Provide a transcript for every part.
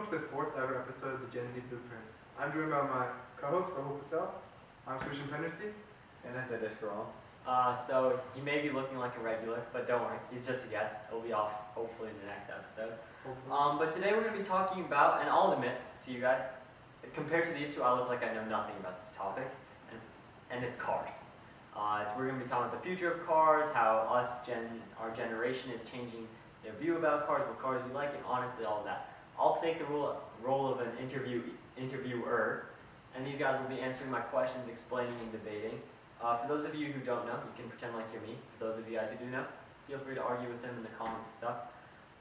welcome to the 4th ever episode of the GenZ Blueprint. I'm joined by my co-host, Rahul. I'm Srujan, And Sandesh. So he may be looking like a regular, but don't worry, he's just a guest. He'll be off hopefully in the next episode. But today we're going to be talking about, and I'll admit to you guys, compared to these two, I look like I know nothing about this topic, and it's cars. We're going to be talking about the future of cars, how our generation is changing their view about cars, what cars we like, and honestly all of that. I'll take the role of an interviewer, and these guys will be answering my questions, explaining and debating. For those of you who don't know, you can pretend like you're me. For those of you guys who do know, feel free to argue with them in the comments and stuff.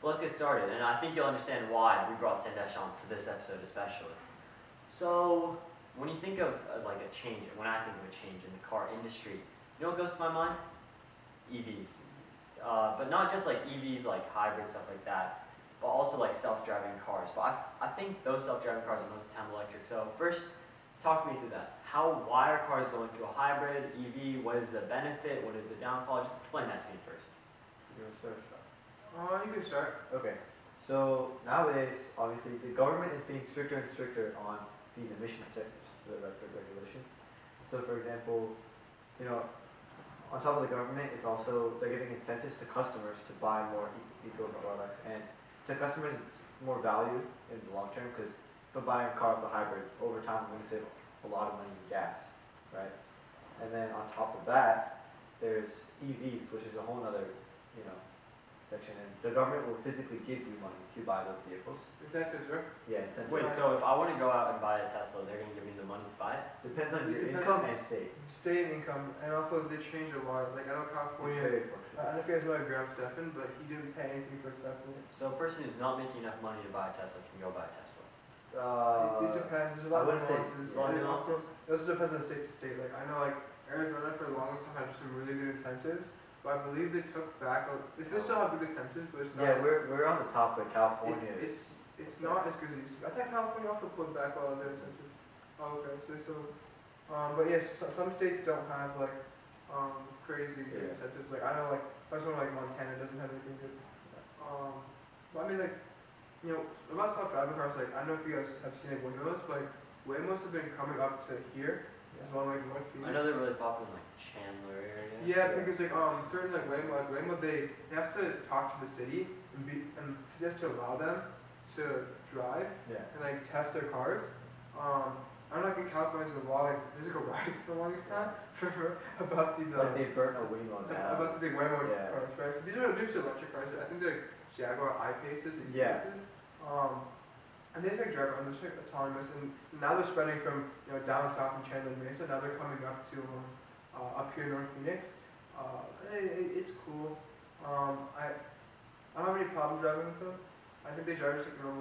But let's get started, and I think you'll understand why we brought Sandesh on for this episode especially. So, when you think of like a change, when I think of a change in the car industry, you know what goes to my mind? EVs. But not just like EVs, like hybrid stuff like that, but also like self-driving cars. But I think those self-driving cars are most of the time electric. So first, talk me through that. Why are cars going to a hybrid, EV? What is the benefit? What is the downfall? Just explain that to me first. You want to start? You can start. Okay. So nowadays, obviously, the government is being stricter and stricter on these emission sectors, the regulations. So for example, on top of the government, they're giving incentives to customers to buy more eco products, and to customers it's more value in the long term because if I'm buying a car with a hybrid, over time I'm going to save a lot of money in gas, right? And then on top of that, there's EVs, which is a whole other, section, and the government will physically give you money to buy those vehicles. Incentives, right? Yeah, incentives. Wait, so if I want to go out and buy a Tesla, they're going to give me the money to buy it? Depends on your income and state. State income, and also they change a lot. Like I know It's California. very fluctuating. I don't know if you guys know like Graham Stephan, but he didn't pay anything for his Tesla. So a person who's not making enough money to buy a Tesla can go buy a Tesla? It depends. There's a lot of nuances. There's a lot of nuances. It also depends on state to state. Like I know like Arizona for the longest time had some really good incentives. But I believe they took back. They still have good incentives, but it's not. Yeah, we're on the top of California. It's not as good as it used to be. I thought California also pulled back all of their incentives. Oh, okay. So they still. But yes, some states don't have like crazy incentives. Like I know like someone like Montana doesn't have anything good. But I mean like about self-driving cars. Like I don't know if you guys have seen like Waymos, but like Waymos have been coming up to here. As well, like North Phoenix. I know they're really popular in like Chandler area. Yeah, because like certain like Waymo they have to talk to the city and just to allow them to drive and like test their cars. I don't know, like in California there's a law like there's like a riot for the longest time for about these like they burn a Waymo down. about these like Waymo cars, right? So these are electric cars. I think they're like Jaguar I-Paces and E-Paces. And they like drive around, they're like autonomous, and now they're spreading from down south in Chandler and Mesa. Now they're coming up to up here in North Phoenix. It's cool. I don't have any problem driving with them. I think they drive just like a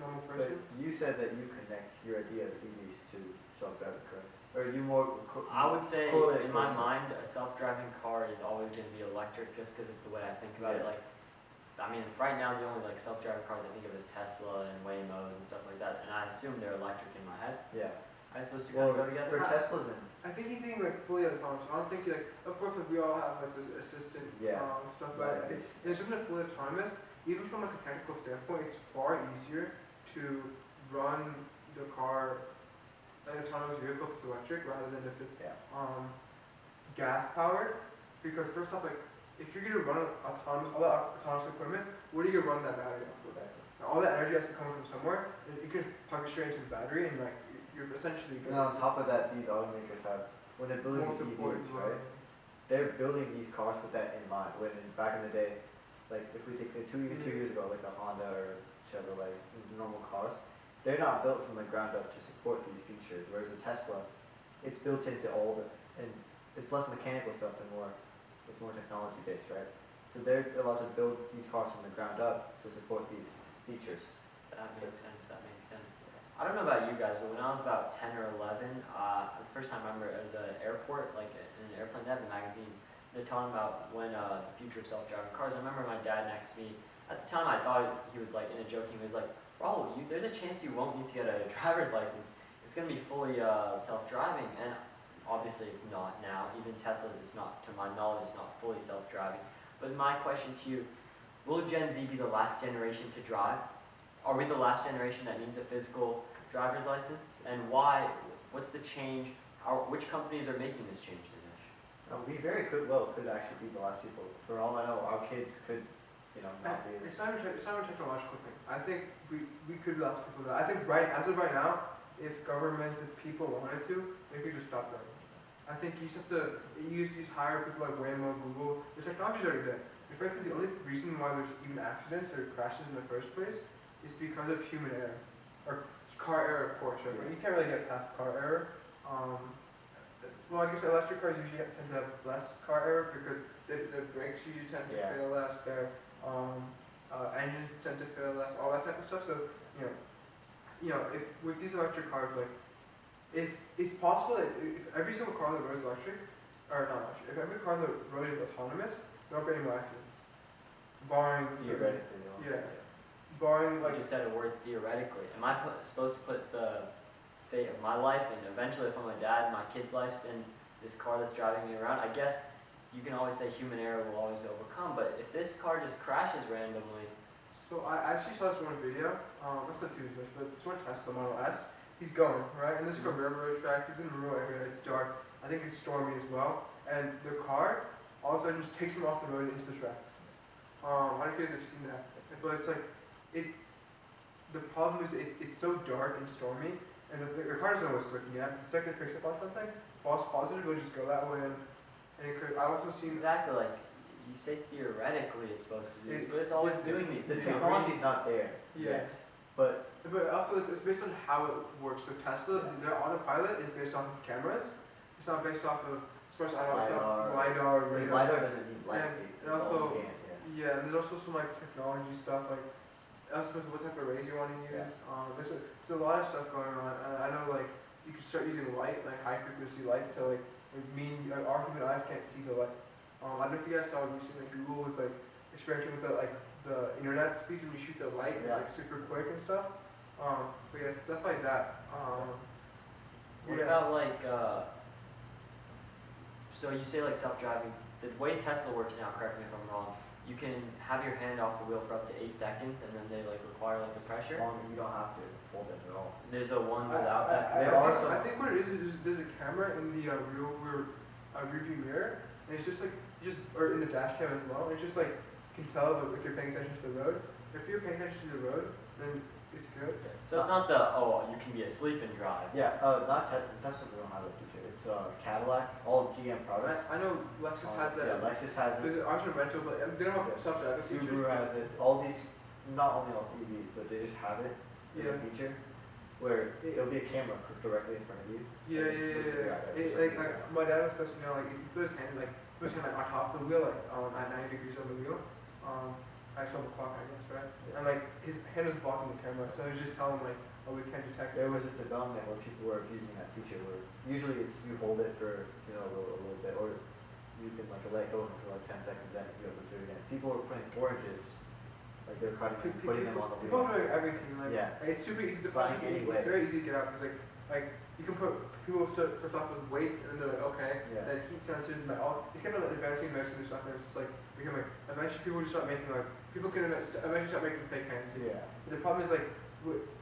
normal person. But you said that you connect your idea of EVs to self-driving, correct? Or are you more? I would say in my mind, a self-driving car is always going to be electric, just because of the way I think about it. Like, I mean, right now the only like self-driving cars I think of is Tesla and Waymos and stuff like that, and I assume they're electric in my head. Yeah. I guess those two kind of go together. For Teslas I think he's thinking like fully autonomous. I don't think like, of course, like we all have like this assistant stuff, but in terms of fully autonomous, even from like a technical standpoint, it's far easier to run the car, an autonomous vehicle if it's electric rather than if it's gas powered. Because first off, like if you're gonna run all that autonomous equipment, what are you gonna run that battery off of? All that energy has to come from somewhere, and you can plug it straight into the battery, and like you're essentially. And on top of that, these automakers when they're building these EVs, right? They're building these cars with that in mind. When back in the day, like if we take two years ago, like a Honda or Chevrolet, normal cars, they're not built from the ground up to support these features. Whereas a Tesla, it's built into all the, and it's less mechanical stuff and it's more technology based, right? So they're allowed to build these cars from the ground up to support these features. That makes sense. I don't know about you guys, but when I was about 10 or 11, the first time I remember it was an airport, like in an airplane, they have a magazine. They're talking about when the future of self-driving cars. I remember my dad next to me. At the time, I thought he was like in a joking. He was like, "Rahul, there's a chance you won't need to get a driver's license. It's going to be fully self-driving." And obviously, it's not now. Even Teslas, it's not, to my knowledge, it's not fully self-driving. But my question to you: will Gen Z be the last generation to drive? are we the last generation that needs a physical driver's license? And why? What's the change? Which companies are making this change, Sandesh? We very could actually be the last people. For all I know, our kids could, not be. It's not even a technological thing. I think we could be the last people to. I think as of right now, if governments, if people wanted to, they could just stop driving. I think you just have to use hire people like Waymo, Google. The technology's already there. In fact, the only reason why there's even accidents or crashes in the first place is because of human error. Or car error, of course, right? Yeah. You can't really get past car error. Well, I guess electric cars usually tend to have less car error because the brakes usually tend to fail less, their engines tend to fail less, all that type of stuff. So, if with these electric cars, like, if it's possible that if every single car on the road is electric, or not electric, if every car on the road is autonomous, there won't be any more accidents. Barring Theoretically, barring You just said a word theoretically. Am I supposed to put the fate of my life and eventually if I'm a dad, my kid's life's in this car that's driving me around? I guess you can always say human error will always overcome, but if this car just crashes randomly. So I actually saw this one video, that's not too much, but this one Tesla Model S. He's going, right? And this is like a railroad track, he's in a rural area, it's dark, I think it's stormy as well. And the car all of a sudden just takes him off the road into the tracks. I don't know if you guys have seen that. But it's like the problem is it's so dark and stormy and the car doesn't know what's looking at. The second it picks up on something, false positive will just go that way and it could I've also seen exactly like you say theoretically it's supposed to do this, but it's always doing these the things. technology's not there yet. But also it's based on how it works. So Tesla, their autopilot is based off of cameras. It's not based off of, as far as I know, it's not LiDAR. Because LiDAR doesn't need light. And also, and there's also some like technology stuff like, also what type of rays you want to use. There's a lot of stuff going on. And I know like you can start using light, like high frequency light. So like our human eyes can't see the light. I don't know if you guys saw recently, Google was like experimenting with the internet speeds when you shoot the light, it's like super quick and stuff. But yeah, stuff like that. What about like, so you say like self-driving, the way Tesla works now, correct me if I'm wrong, you can have your hand off the wheel for up to 8 seconds and then they like require like the pressure? As long as you don't have to hold it at all. There's a one without that? I think what it is there's a camera in the rear view mirror, and it's just like, or in the dash cam as well, and it's just like, you can tell if you're paying attention to the road. If you're paying attention to the road, then it's good. So it's not you can be asleep and drive. Yeah, Teslas don't have that feature. It's Cadillac, all GM products. I know Lexus has that. Yeah, Lexus has it. There's an option rental, but they don't have self-driving features. Subaru has it. All these, not only all EVs, but they just have it. There's a feature where it'll be a camera directly in front of you. Yeah. Like my dad was supposed to like he put his hand like on top of the wheel, like at 90 degrees on the wheel. I saw the clock, I guess, right? And like his hand was blocking the camera, so I was just telling him like, oh, we can't detect it. There was this development where people were abusing that feature where usually it's you hold it for a little bit, or you can like let go for like 10 seconds, then you have to do it again. People were putting oranges, like they were putting them on the wheel. People are doing everything. Like, it's super easy to find. It's very easy to get out because like you can put people first off with weights and then they're like okay, then heat sensors and like all. It's kind of like advancing and stuff, and it's just like becoming. Eventually, people just start making like people can eventually start making fake hands. Yeah. But the problem is like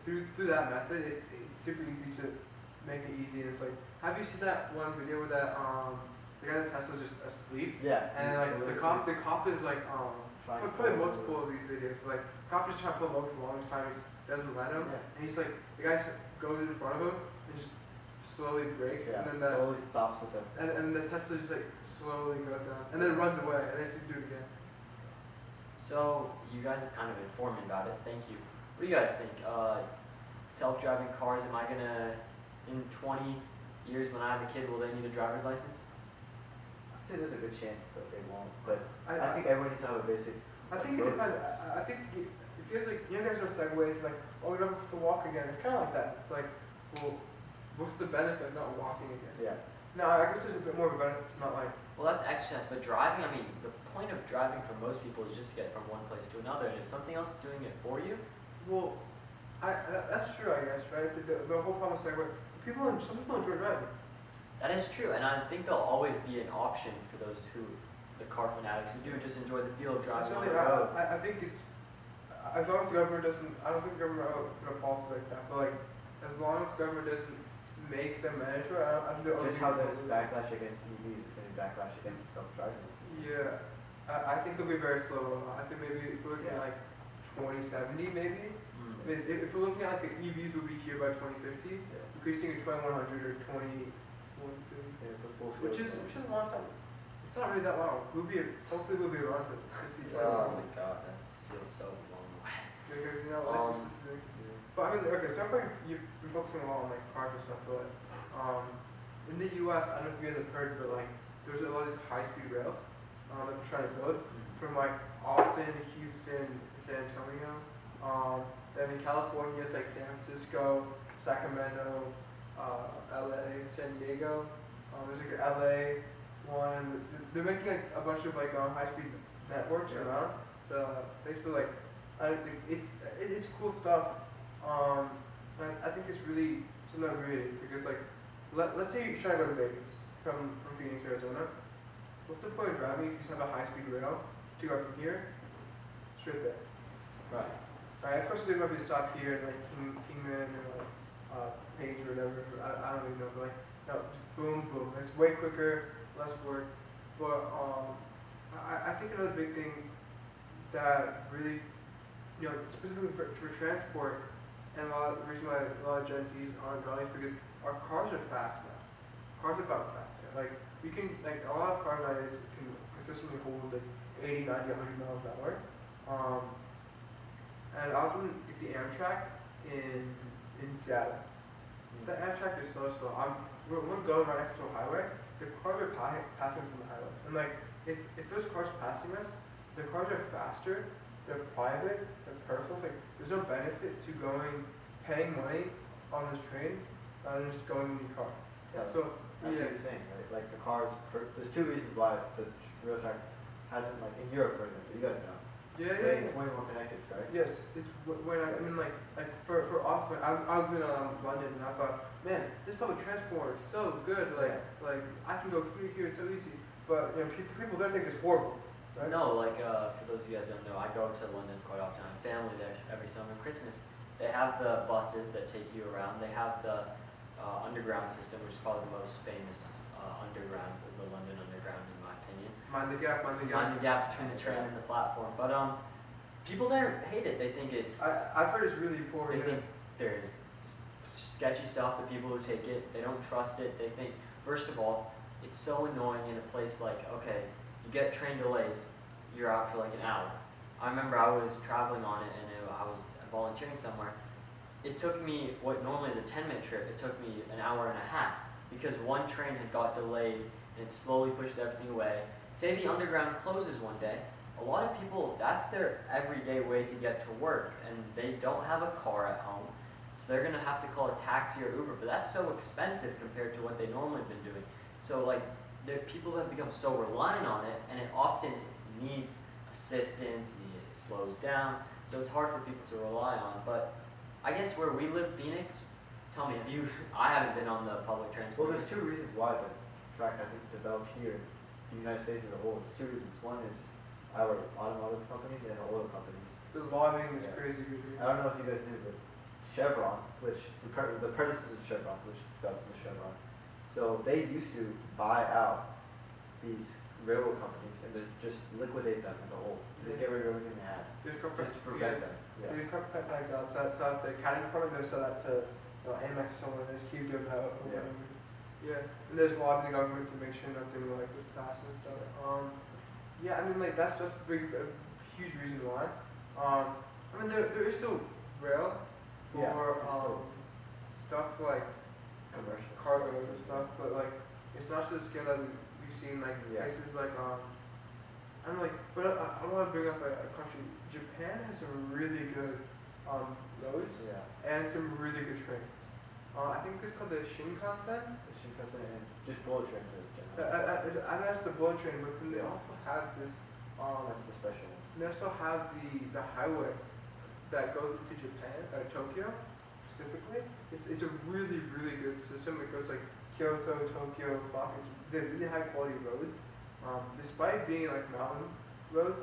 through that method, it's super easy to make it easy. And it's like, have you seen that one video where that the guy in Tesla's just asleep? Yeah. And like the cop is like probably multiple of these videos. But, like cop just trying to pull him over for the longest time. He doesn't let him, and he's like the guy goes in front of him and just slowly brakes, and then slowly stops the Tesla. And the Tesla just like slowly goes down, and then runs away, and then he do it again. So you guys have kind of informed me about it. Thank you. What do you guys think? Self-driving cars, am I gonna, in 20 years when I have a kid, will they need a driver's license? I'd say there's a good chance that they won't, but I think everyone needs to have a basic. I think it depends. I think if you guys you guys know segways, like, oh, we don't have to walk again. It's kind of like that. It's like, well, what's the benefit of not walking again? Yeah. No, I guess there's a bit more of a benefit to not like. Well, that's exercise, but driving, I mean, the point of driving for most people is just to get from one place to another, and if something else is doing it for you. Well, that's true, I guess, right? The whole problem is like, some people enjoy driving. That is true, and I think there'll always be an option for those the car fanatics who do just enjoy the feel of driving on the road. I think it's, as long as the government doesn't, I don't think the government will put a policy like that, but like, as long as the government doesn't make them mandatory, I think the Just how there's backlash against EVs is going to be backlash against self-driving systems. Yeah, I think they'll be very slow. I think maybe if we're looking at like 2070 maybe. If we're looking at like the EVs will be here by 2050, increasing to 2100 or 2150. Yeah, it's a full scale. Which is a long time. It's not really that long. Hopefully we'll be around to see. Oh my god, that feels so long away. Because you know, like, but I mean, okay, so far you've been focusing a lot on like cars and stuff, but in the U.S., I don't know if you guys have heard, but like there's a lot of these high-speed rails that they're trying to build from like Austin, Houston, San Antonio. Then in California, it's like San Francisco, Sacramento, LA, San Diego. There's like an LA one. They're making like a bunch of like high-speed networks around the place, but like I think it's cool stuff. I think it's really something underrated because like let's say you're trying to go to Vegas from Phoenix, Arizona. What's the point of driving if you just have a high-speed rail to go from here straight there? Right. Right, of course there might be a stop here in like Kingman or Page or whatever. I don't even know, but like no, just boom, boom. It's way quicker, less work. But I think another big thing that really, you know, specifically for transport, and the reason why a lot of Gen Zs aren't going is because our cars are fast now. Cars are about fast. Like we can, like a lot of cars nowadays can consistently hold like 80, 90, 100 miles an hour. And I was on the Amtrak in Seattle. The Amtrak is so slow. We're going right next to a highway. The cars are passing us on the highway. And like, if those cars passing us, the cars are faster, they're private, they're personal. It's like, there's no benefit to paying money on this train rather than just going in your car. Yeah, so, that's what you're saying, right? Like the cars, there's two reasons why the rail track hasn't, like in Europe, for example, you guys know. It's way more connected, right? Yes, it's when I mean like for us, like, I was in London and I thought, man, this public transport is so good. Like I can go here, it's so easy. But you know, people there think it's horrible. Right? No, like for those of you guys who don't know, I go to London quite often. I have family there every summer and Christmas. They have the buses that take you around. They have the underground system, which is probably the most famous underground, the London Underground, in my opinion. Mind the gap Between the train and the platform. But people there hate it. They think it's. I've heard it's really poor. They think there's sketchy stuff. The people who take it, they don't trust it. They think, first of all, it's so annoying in a place like, okay, you get train delays, you're out for like an hour. I remember I was traveling on it and I was volunteering somewhere. It took me, what normally is a 10-minute trip, it took me an hour and a half because one train had got delayed and it slowly pushed everything away. Say the underground closes one day, a lot of people, that's their everyday way to get to work and they don't have a car at home. So they're going to have to call a taxi or Uber, but that's so expensive compared to what they normally have been doing. So like, people have become so reliant on it and it often needs assistance, it slows down, so it's hard for people to rely on. But I guess where we live, Phoenix, tell me, I haven't been on the public transport. Well, there's two reasons why the track hasn't developed here in the United States as a whole. It's two reasons. One is our automotive companies and oil companies. The lobbying is crazy. I don't know if you guys knew, but Chevron, which the predecessor of Chevron, which developed the Chevron, so they used to buy out these railroad companies and just liquidate them as a whole. Just get rid of everything they had. Just to prevent them. Yeah. They cut like so the accounting department goes sell that to Amex or someone, and just keep doing that. Yeah. And there's lobbying the government to make sure nothing like was passed and stuff. Yeah, I mean like that's just a huge reason why. I mean there is still rail for stuff like commercial cargo and stuff, but like it's not to the scale that we've seen like places like I don't know, like, but I want to bring up a country. Japan has some really good roads and some really good trains. I think it's called the Shinkansen. The Shinkansen and just bullet trains is I know it's the bullet train, but then they also have this. That's the special one. They also have the highway that goes into Japan, Tokyo specifically. It's a really good system. It goes like Kyoto, Tokyo, Osaka. They're really high quality roads. Despite being like mountain roads,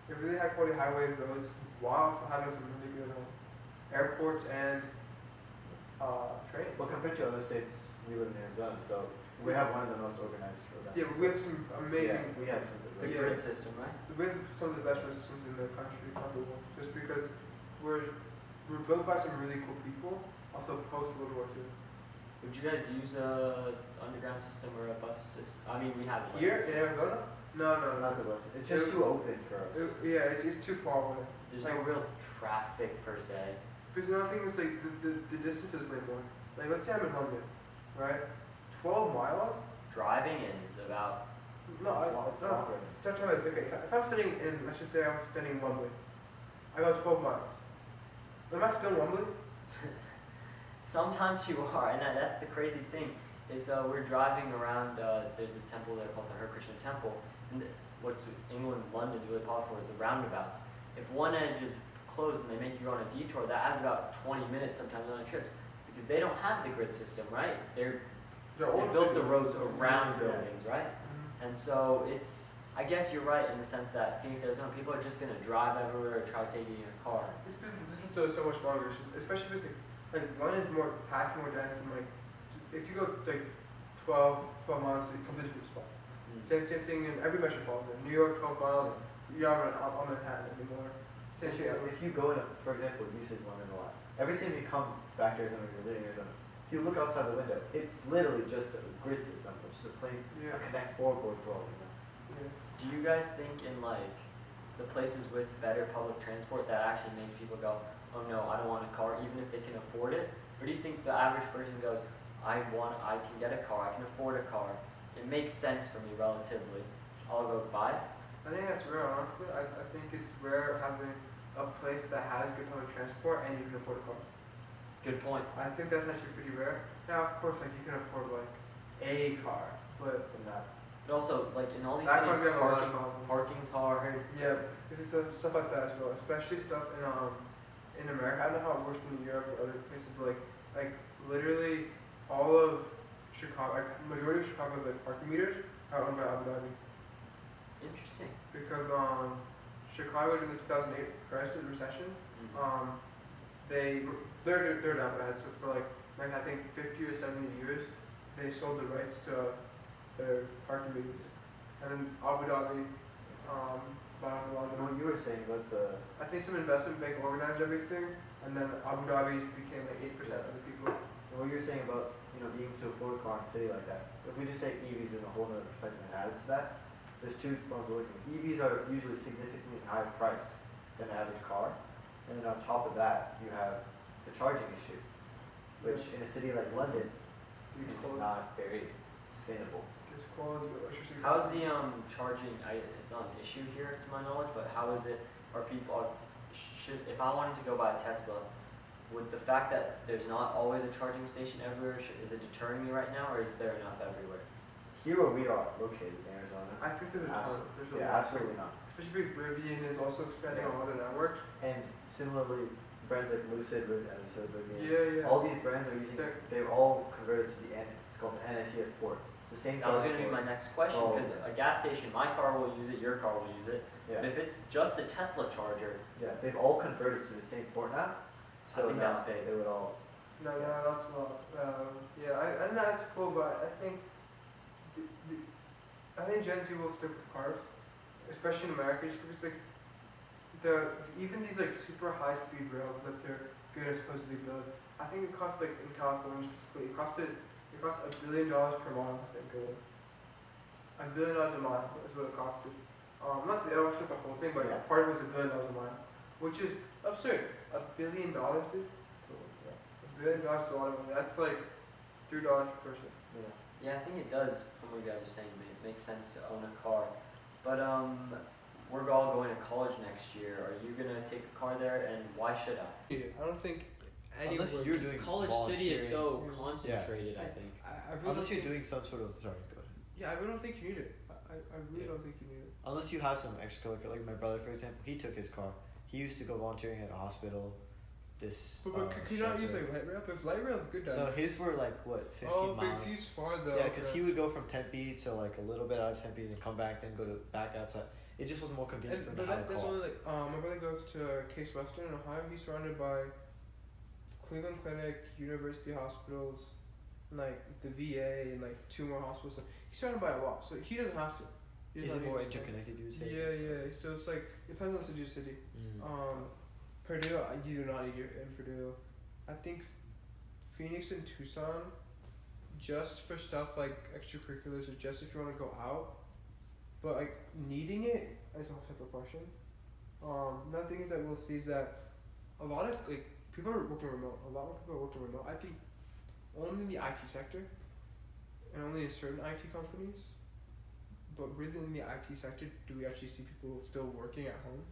they're really high quality highway roads while also having some really good airports and trains. Well, compared to other states, we live in Arizona, so we have one of the most organized road Yeah, we have some amazing. Yeah, we have some. The grid system, right? We have some of the best road systems in the country, probably, just because we're built by some really cool people. Also, post World War II. Would you guys use a underground system or a bus system? I mean, we have a bus Here system. in Arizona? No. Not the bus. It's just too open for us. It's too far away. There's no real traffic per se. Because another thing is like the distance is way more. Like let's say I'm in London, right? 12 miles. Driving is about. Start time is okay. If I'm studying in, let's just say I'm studying in Wembley, I go 12 miles. Am I still in Wembley? Sometimes you are, and that's the crazy thing. Is we're driving around. There's this temple there called the Hare Krishna Temple, and what's England, London's really popular with the roundabouts. If one edge is closed and they make you go on a detour, that adds about 20 minutes sometimes on the trips because they don't have the grid system, right? They built the roads around buildings, right? And so I guess you're right in the sense that Phoenix, Arizona, people are just gonna drive everywhere or try taking a car. This business is so much longer, especially because like one is more packed, more dense, and like if you go like 12 miles, it comes to a different spot. Same thing in every metropolitan. New York, 12 miles, you're not on Manhattan anymore. If you go in, for example, you said London a lot. Every time you come back to Arizona, you're living in Arizona. If you look outside the window, it's literally just a grid system, which is a plain a Connect 4 board for all of them. Do you guys think in like the places with better public transport that actually makes people go, oh no, I don't want a car, even if they can afford it? Or do you think the average person goes, I can get a car, I can afford a car, it makes sense for me relatively, I'll go buy it? I think that's rare, honestly. I think it's rare having a place that has good public transport and you can afford a car. Good point. I think that's actually pretty rare. Now, of course, like you can afford like a car, but not. But also, like in all these That cities, might be a lot of parking's hard. Yeah, because it's stuff like that as well, especially stuff in America. I don't know how it works in Europe or other places, but like literally all of Chicago, like majority of Chicago's like parking meters are owned by Abu Dhabi. Interesting. Because Chicago during the 2008 recession, they're down bad. So for like I think 50 or 70 years, they sold the rights to their parking meters, and then Abu Dhabi bought a lot of them. What you were saying about the... I think some investment bank organized everything, and then Abu Dhabi became like 8% of the people. And what you were saying about being able to afford a car in a city like that. If we just take EVs in a whole other perspective and add it to that, there's two problems we're looking at. EVs are usually significantly higher priced than an average car, and then on top of that, you have the charging issue, which in a city like London is not very sustainable. How's the charging? It's not an issue here to my knowledge, but how is it? Are people if I wanted to go buy a Tesla, would the fact that there's not always a charging station everywhere, is it deterring me right now, or is there enough everywhere? Here where we are located in Arizona, I think there's a ton. absolutely not. Especially Rivian is also expanding on other networks. And similarly, brands like Lucid, as you said, Rivian, yeah. all these brands are using, they've all converted to it's called the NSES port. It's the same. That was going to be my next question, because a gas station, my car will use it, your car will use it. Yeah. But if it's just a Tesla charger, they've all converted to the same port now. So I think that's big. They would all. No, that's a lot. And that's cool, but I think GenZ will stick with cars, especially in America, just because even these like super high speed rails that they're gonna supposedly build, I think it costs like in California specifically, it costs $1 billion per mile. I think it was $1 billion a mile is what it costed. Not the whole thing, but part of it was $1 billion a mile, which is absurd. $1 billion, dude. $1 billion is a lot of money. That's like $3 per person. Yeah, I think it does, from what you guys are saying, it makes sense to own a car. But we're all going to college next year. Are you going to take a car there, and why should I? I don't think unless you're doing college city is so concentrated, I think. Unless you're doing some sort of... Sorry, go ahead. Yeah, I really don't think you need it. I really don't think you need it. Unless you have some extracurricular, like my brother, for example, he took his car. He used to go volunteering at a hospital. But could you not use like light rail? Because light rail is good. No, his were like what 15 miles. Oh, because he's far though. Yeah, because he would go from Tempe to like a little bit out of Tempe and then come back, then go back outside. It just was more convenient for him But to have a that's car. only like my brother goes to Case Western in Ohio. He's surrounded by Cleveland Clinic, university hospitals, like the VA, and like 2 more hospitals. He's surrounded by a lot, so he doesn't have to. Is it more interconnected, you would say? Yeah. So it's like it depends on city to city. Purdue, you do not need your in Purdue. I think Phoenix and Tucson, just for stuff like extracurriculars or just if you want to go out. But like needing it is a whole separate question. Another thing is that we'll see is that a lot of like people are working remote. A lot more people are working remote. I think only in the IT sector, and only in certain IT companies. But really, in the IT sector, do we actually see people still working at home?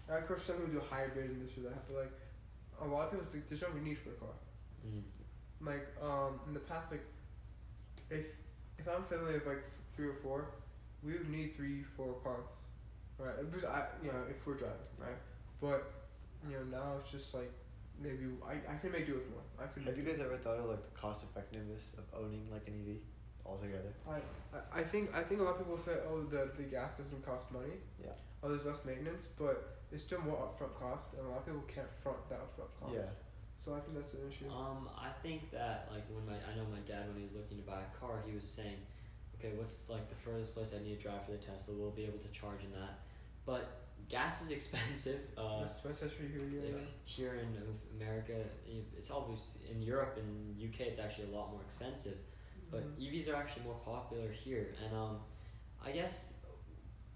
And of course, some people do hybrid and this or that. But like a lot of people think there's no need for a car. Like in the past, like if I'm family of like 3 or 4, we would need 3-4 cars, right? Because if we're driving, right? But now it's just like maybe I can make do with more. Have you guys ever thought of like the cost effectiveness of owning like an EV altogether? I think a lot of people say, oh, the gas doesn't cost money. Yeah. Oh, there's less maintenance, but it's still more upfront cost, and a lot of people can't front that upfront cost. Yeah. So I think that's an issue. I think that like I know my dad, when he was looking to buy a car, he was saying, okay, what's like the furthest place I need to drive for the Tesla? We'll be able to charge in that, but gas is expensive. Especially here, here in America, it's always in Europe and UK. It's actually a lot more expensive, but EVs are actually more popular here. And I guess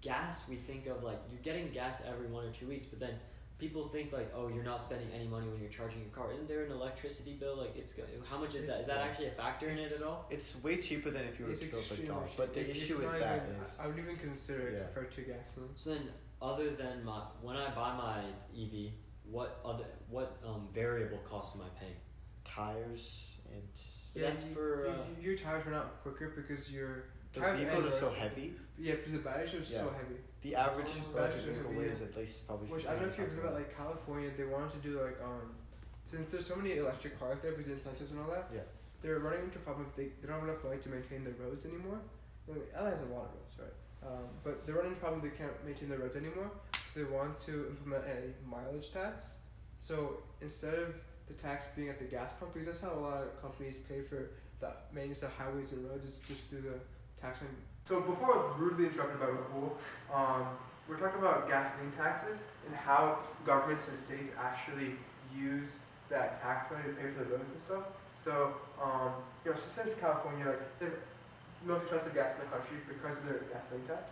gas, we think of like you're getting gas every 1 or 2 weeks, but then people think like, oh, you're not spending any money when you're charging your car. Isn't there an electricity bill? Like, how much is that? Is that actually a factor in it at all? It's way cheaper than if you were to fill up a car. But the issue with that is, I would even consider it compared to gasoline. So then, other than when I buy my EV, what variable costs am I paying? Tires and that's for your tires run out quicker because the vehicles are so heavy. Yeah, because the batteries are so heavy. The average electric vehicle weighs at least probably 50 Which I don't know if you've heard about, like California, they wanted to do like since there's so many electric cars there because of incentives and all that. Yeah. They're running into a problem if they don't have enough money to maintain their roads anymore. LA has a lot of roads, right? But they're running into a problem they can't maintain their roads anymore. So they want to implement a mileage tax. So instead of the tax being at the gas pump, because that's how a lot of companies pay for the maintenance of highways and roads, is just through the tax. So before I was rudely interrupted by Rahul, we're talking about gasoline taxes and how governments and states actually use that tax money to pay for the roads and stuff. So, since California, like, they have the most expensive gas in the country because of their gasoline tax.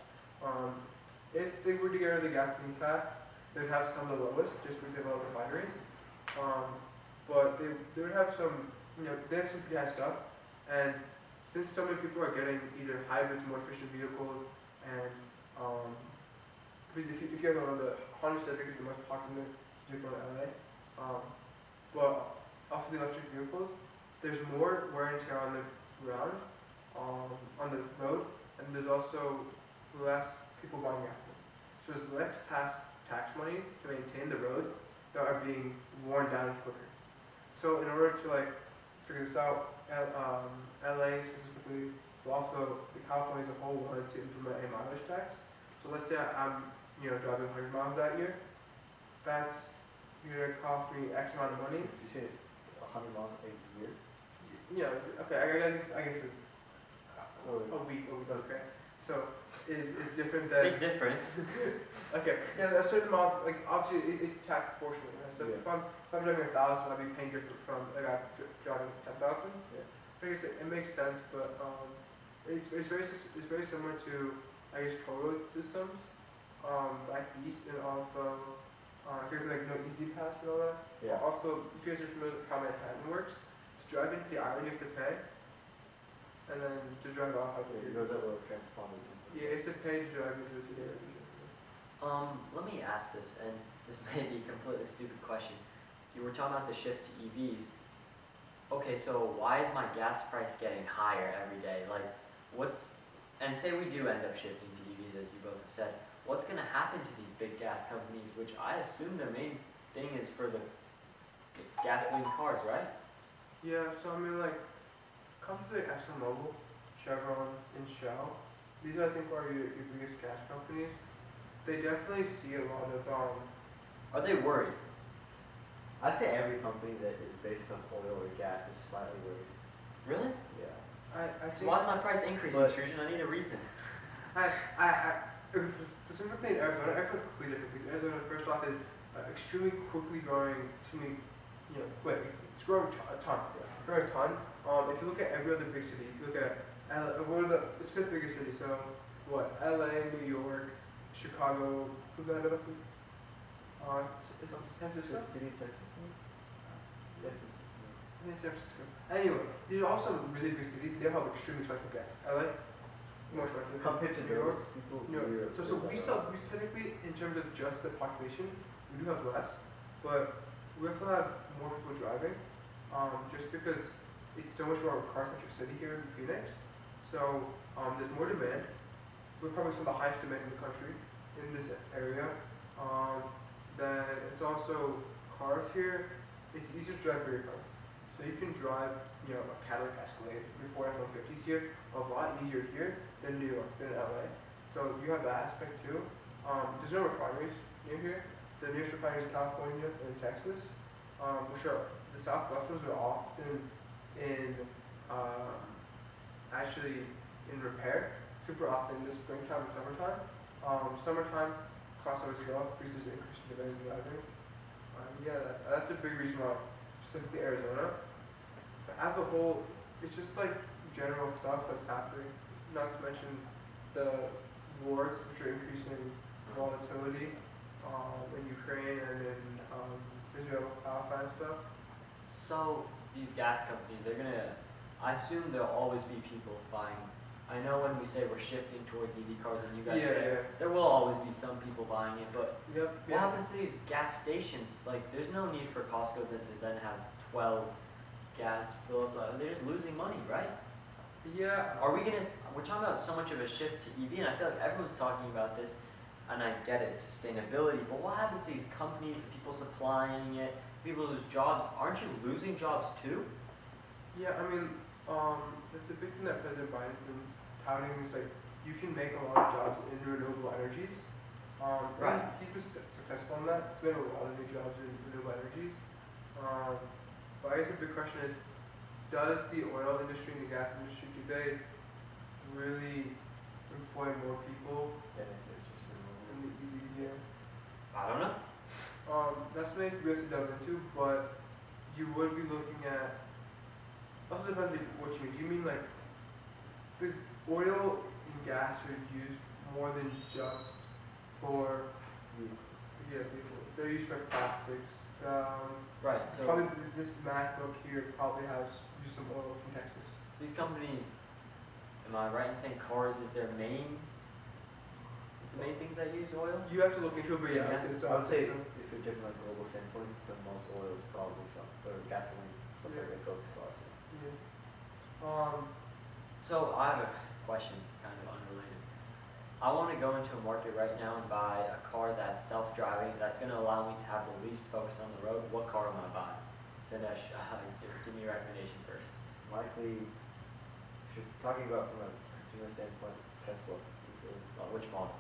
If they were to get rid of the gasoline tax, they'd have some of the lowest just because they have a lot of refineries. But they would have some, they have some pretty high stuff. And since so many people are getting either hybrids, more efficient vehicles, and because if you guys don't know, the Honda Civic is the most popular vehicle in LA. But also the electric vehicles, there's more wear and tear on the ground, on the road, and there's also less people buying gasoline. So there's less tax money to maintain the roads that are being worn down quicker. So in order to figure this out, LA specifically, but also California as a whole wanted to implement a mileage tax. So let's say I'm driving 100 miles that year. That's going to cost me X amount of money. You say 100 miles a year? Yeah. Okay. I guess a week. Okay. So is different than big difference. Okay. Yeah. A certain miles, obviously it's tax proportionally. Right? So if I'm driving 1,000, I'll be paying different from I'm driving 10,000. Yeah. I guess it makes sense, but it's very similar to toll road systems, back east, and also there's Easy Pass and all that. Yeah. Also, if you guys are familiar with how Manhattan works, to drive into the island you have to pay, and then to drive off of You go to the transponder. Yeah, you have to pay to drive into the city. Let me ask this, and this may be a completely stupid question. You were talking about the shift to EVs. Okay, so why is my gas price getting higher every day? And say we do end up shifting to EVs, as you both have said, what's going to happen to these big gas companies, which I assume their main thing is for the gasoline cars, right? Yeah, so companies like ExxonMobil, Chevron, and Shell, these I think are your biggest gas companies. They definitely see a lot of Are they worried? I'd say every company that is based on oil or gas is slightly worried. Really? Yeah. I So think why is my price increasing, But- Srujan? I need a reason. specifically in Arizona, Arizona's completely different because Arizona, first off, is extremely quickly growing, quick. It's growing a ton. Growing a ton. If you look at every other big city, if you look at it's fifth biggest city, so what? LA, New York, Chicago, who's that other city? San Francisco? City of Texas. Yeah. I think San Francisco. Anyway, these are also really big cities. They have extremely expensive gas. LA, more expensive. Compared to New York. those people, No, Europe so is we better off. technically, in terms of just the population, we do have less, but we also have more people driving, just because it's so much more of a car-centric city here in Phoenix. So there's more demand. We're probably some of the highest demand in the country in this area. Then it's also cars here. It's easier to drive bigger cars, so you can drive, a Cadillac Escalade, your Ford F-150s here, a lot easier here than New York, than LA. So you have that aspect too. There's no refineries near here. The nearest refineries in California and Texas, which are the Southwest ones are often in actually in repair, super often in the springtime and summertime. Summertime costs always go up because there's an increase in demand in driving. That's a big reason why, specifically Arizona. But as a whole, it's just like general stuff that's happening. Not to mention the wars, which are increasing volatility in Ukraine and in Israel, Palestine stuff. So these gas companies, I assume there'll always be people buying. I know when we say we're shifting towards EV cars and you guys say there will always be some people buying it, but what happens to these gas stations? Like, there's no need for Costco to then have 12 gas fill up. They're just losing money, right? Yeah. We're talking about so much of a shift to EV, and I feel like everyone's talking about this, and I get it, sustainability, but what happens to these companies, the people supplying it, people lose jobs? Aren't you losing jobs too? Yeah, I mean, it's a big thing that President Biden's been touting is like, you can make a lot of jobs in renewable energies. Right. He's been successful in that. He's made a lot of new jobs in renewable energies. But I guess the big question is, does the oil industry and the gas industry, do they really employ more people Then it's just in the EV year? I don't know. That's something we have to delve into, but you would be looking at, also depends on what you mean. Do you mean like, because oil and gas are used more than just for people. They're used for plastics. Right, so Probably this MacBook here probably has used some oil from Texas. these companies, am I right in saying cars is the main things that use oil? You have to look into it, but Yeah. it's I would say so- if you're taking like global standpoint, the most oil is probably from or gasoline, stuff like that goes to cars. yeah. So I have a question, kind of unrelated. I want to go into a market right now and buy a car that's self-driving, that's going to allow me to have the least focus on the road. What car am I buying? Sandesh, give me a recommendation first. Likely, if you're talking about from a consumer standpoint, Tesla. Which model?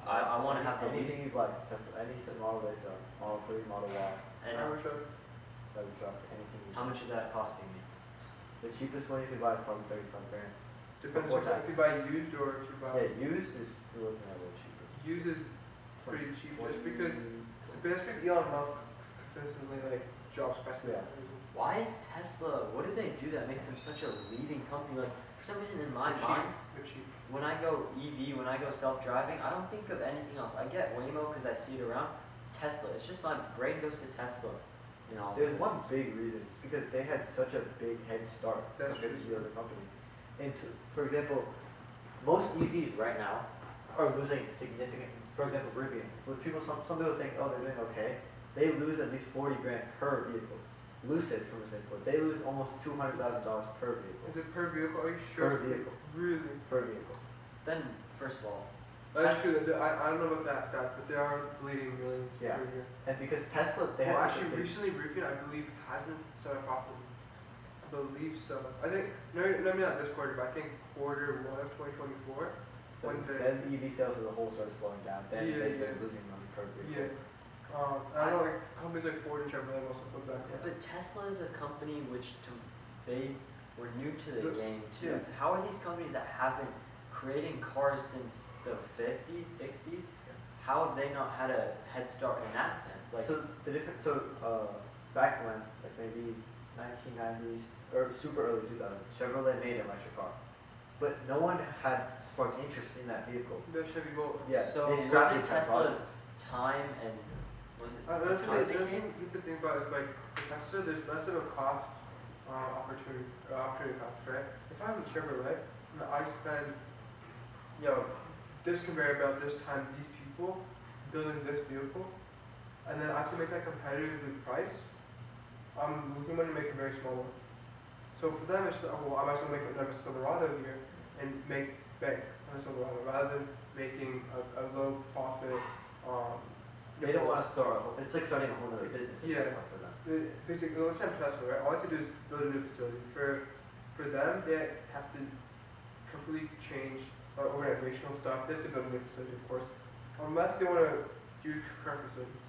I want to have the least. Anything you'd like, Tesla, any model they sell, Model 3, Model Y, And Cybertruck, anything. how much is that costing me? The cheapest one you can buy is probably 35 grand. Depends Before if tax. you buy used or if you buy. Yeah, used is you're looking at a little cheaper. Used is pretty cheap just because Elon Musk consistently drops prices. Yeah. Why is Tesla, what did they do that makes them such a leading company? Like, for some reason in my mind, They're cheap. when I go EV, when I go self-driving, I don't think of anything else. I get Waymo because I see it around. Tesla, it's just my brain goes to Tesla. You know, There's one big reason. It's because they had such a big head start That's compared to true. the other companies. And for example, most EVs right now are losing significant. For example, Rivian. Some people think, oh, they're doing okay. They lose at least 40 grand per vehicle. Lucid, from a standpoint, they lose almost $200,000 per vehicle. Is it per vehicle? Are you sure? Per vehicle. Really? Per vehicle. Then, first of all, That's true. I don't know about that stat, but they are bleeding millions Yeah. per year. And because Tesla, they Well, had such a actually, big. recently Rivian, I believe, has been selling profitable. I believe so. I think, no, maybe not this quarter, but I think quarter 1 of 2024, one day. Then EV sales as a whole started slowing down. Then Yeah, they started yeah. losing money per vehicle. Yeah. I know like companies like Ford and Chevrolet also put back. Yeah, but Tesla is a company they were new to the game too. Yeah. How are these companies that have been creating cars since the 50s, 60s? How have they not had a head start in that sense? Like, back when, like maybe 1990s or super early 2000s, Chevrolet made an electric car, but no one had sparked interest in that vehicle. The Chevy Volt. Yeah, so they was scrapped it the entire Tesla's project. time and was it That's the the time thing, they came? you have to think about is like for Tesla, there's less of a cost opportunity cost, right? If I was a Chevrolet and I spend, this conveyor belt, this time, these people building this vehicle, and then I have to make that competitively priced, I'm losing money making a very small one. So for them, it's I might as well make another Silverado here and make bank on a Silverado rather than making a low profit. They don't want to start. It's like starting a whole other business. Yeah. For them. Basically, let's have Tesla, right? All I have to do is build a new facility. For them, they have to completely change organizational stuff. They have to build a new facility, of course. Unless they want to use current facilities,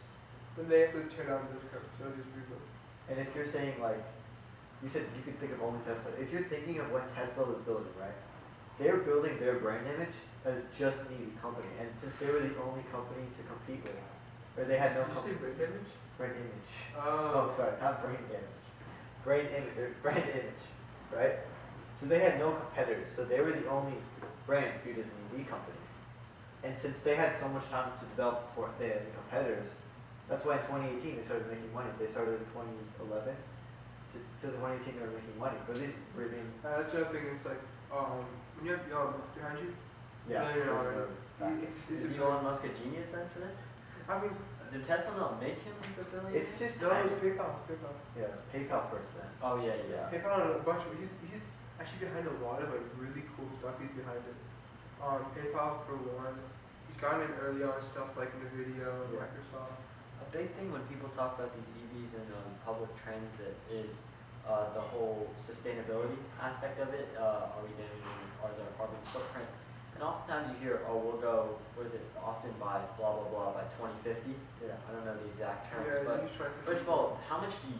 then they have to tear down those current facilities and rebuild. And if you're saying like, you said you could think of only Tesla. If you're thinking of what Tesla was building, right? They're building their brand image as just an EV company, and since they were the only company to compete with, or they had no Did you say brand image? brand image. Oh. Sorry, not brain damage. Brand image, right? So they had no competitors, so they were the only brand viewed as an EV company. And since they had so much time to develop before they had any competitors, that's why in 2018 they started making money. They started in 2011 to the 2018 they were making money. For these Caribbean. That's the other thing. It's like when you have Elon Musk behind you. Yeah. Is Elon Musk a genius then for this? I mean, Did Tesla not make him like a billion? It's just no, it's PayPal. Yeah, it's PayPal first then. Oh yeah. PayPal and a bunch of he's actually behind a lot of like really cool stuff. He's behind it. PayPal for one. He's gotten in early on stuff like NVIDIA, Microsoft. A big thing when people talk about these EVs and public transit is the whole sustainability aspect of it. Are we managing our carbon footprint? And oftentimes you hear, oh, we'll go, often by blah, blah, blah, by 2050. Yeah. I don't know the exact terms, Yeah, but he's trying to first of all, how much do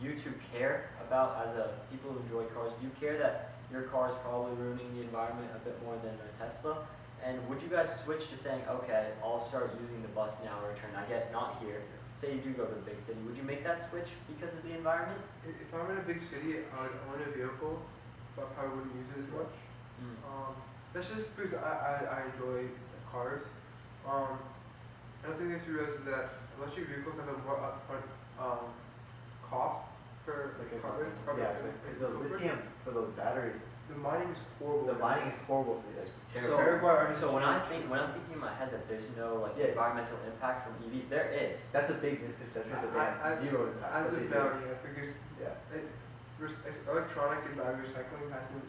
you two care about, as people who enjoy cars, do you care that your car is probably ruining the environment a bit more than a Tesla? And would you guys switch to saying, okay, I'll start using the bus now or return? I get not here. Say you do go to a big city. Would you make that switch because of the environment? If I'm in a big city, I would own a vehicle, but I probably wouldn't use it as much. That's just because I enjoy cars. Another thing that you realize is that electric vehicles have a more upfront cost for carbon. Yeah, because the lithium for those batteries, the mining is horrible. the mining is horrible for you. It's So, terrible. when I'm thinking in my head that there's no environmental impact from EVs, there is. That's a big misconception that they have zero impact. As but of they now, do. yeah, because Yeah. electronic and battery recycling hasn't.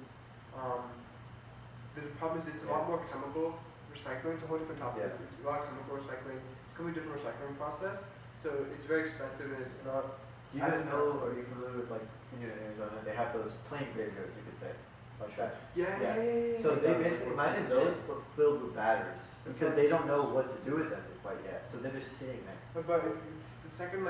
The problem is it's a lot more chemical recycling. It's a whole different topic. Yeah. It's a lot of chemical recycling. It's going to be a different recycling process. So it's very expensive and it's not. Do you guys know, or are you familiar with like in Arizona, they have those plane graveyards, you could say, like that. Yeah. So they basically, imagine those but filled with batteries, because they don't know what to do with them quite yet, so they're just sitting there. But if the second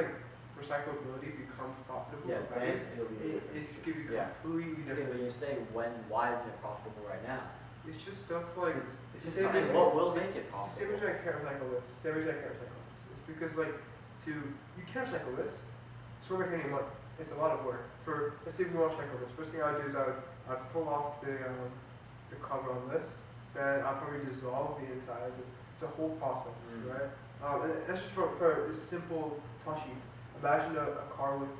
recyclability becomes profitable, Yeah, for then batteries, it'll be it's going to be Yeah. completely Okay, but different. you say why isn't it profitable right now? It's just stuff like It's just same not- as And what will make it Same profitable? as I can't recycle this. Same as I can't recycle this. It's because you can't recycle this. It's where we're getting money. It's a lot of work. Let's say we want to recycle this. First thing I would do is I'd pull off the cover on this. Then I'll probably dissolve the insides. It's a whole process, right? And that's just for a simple plushie. Imagine a car with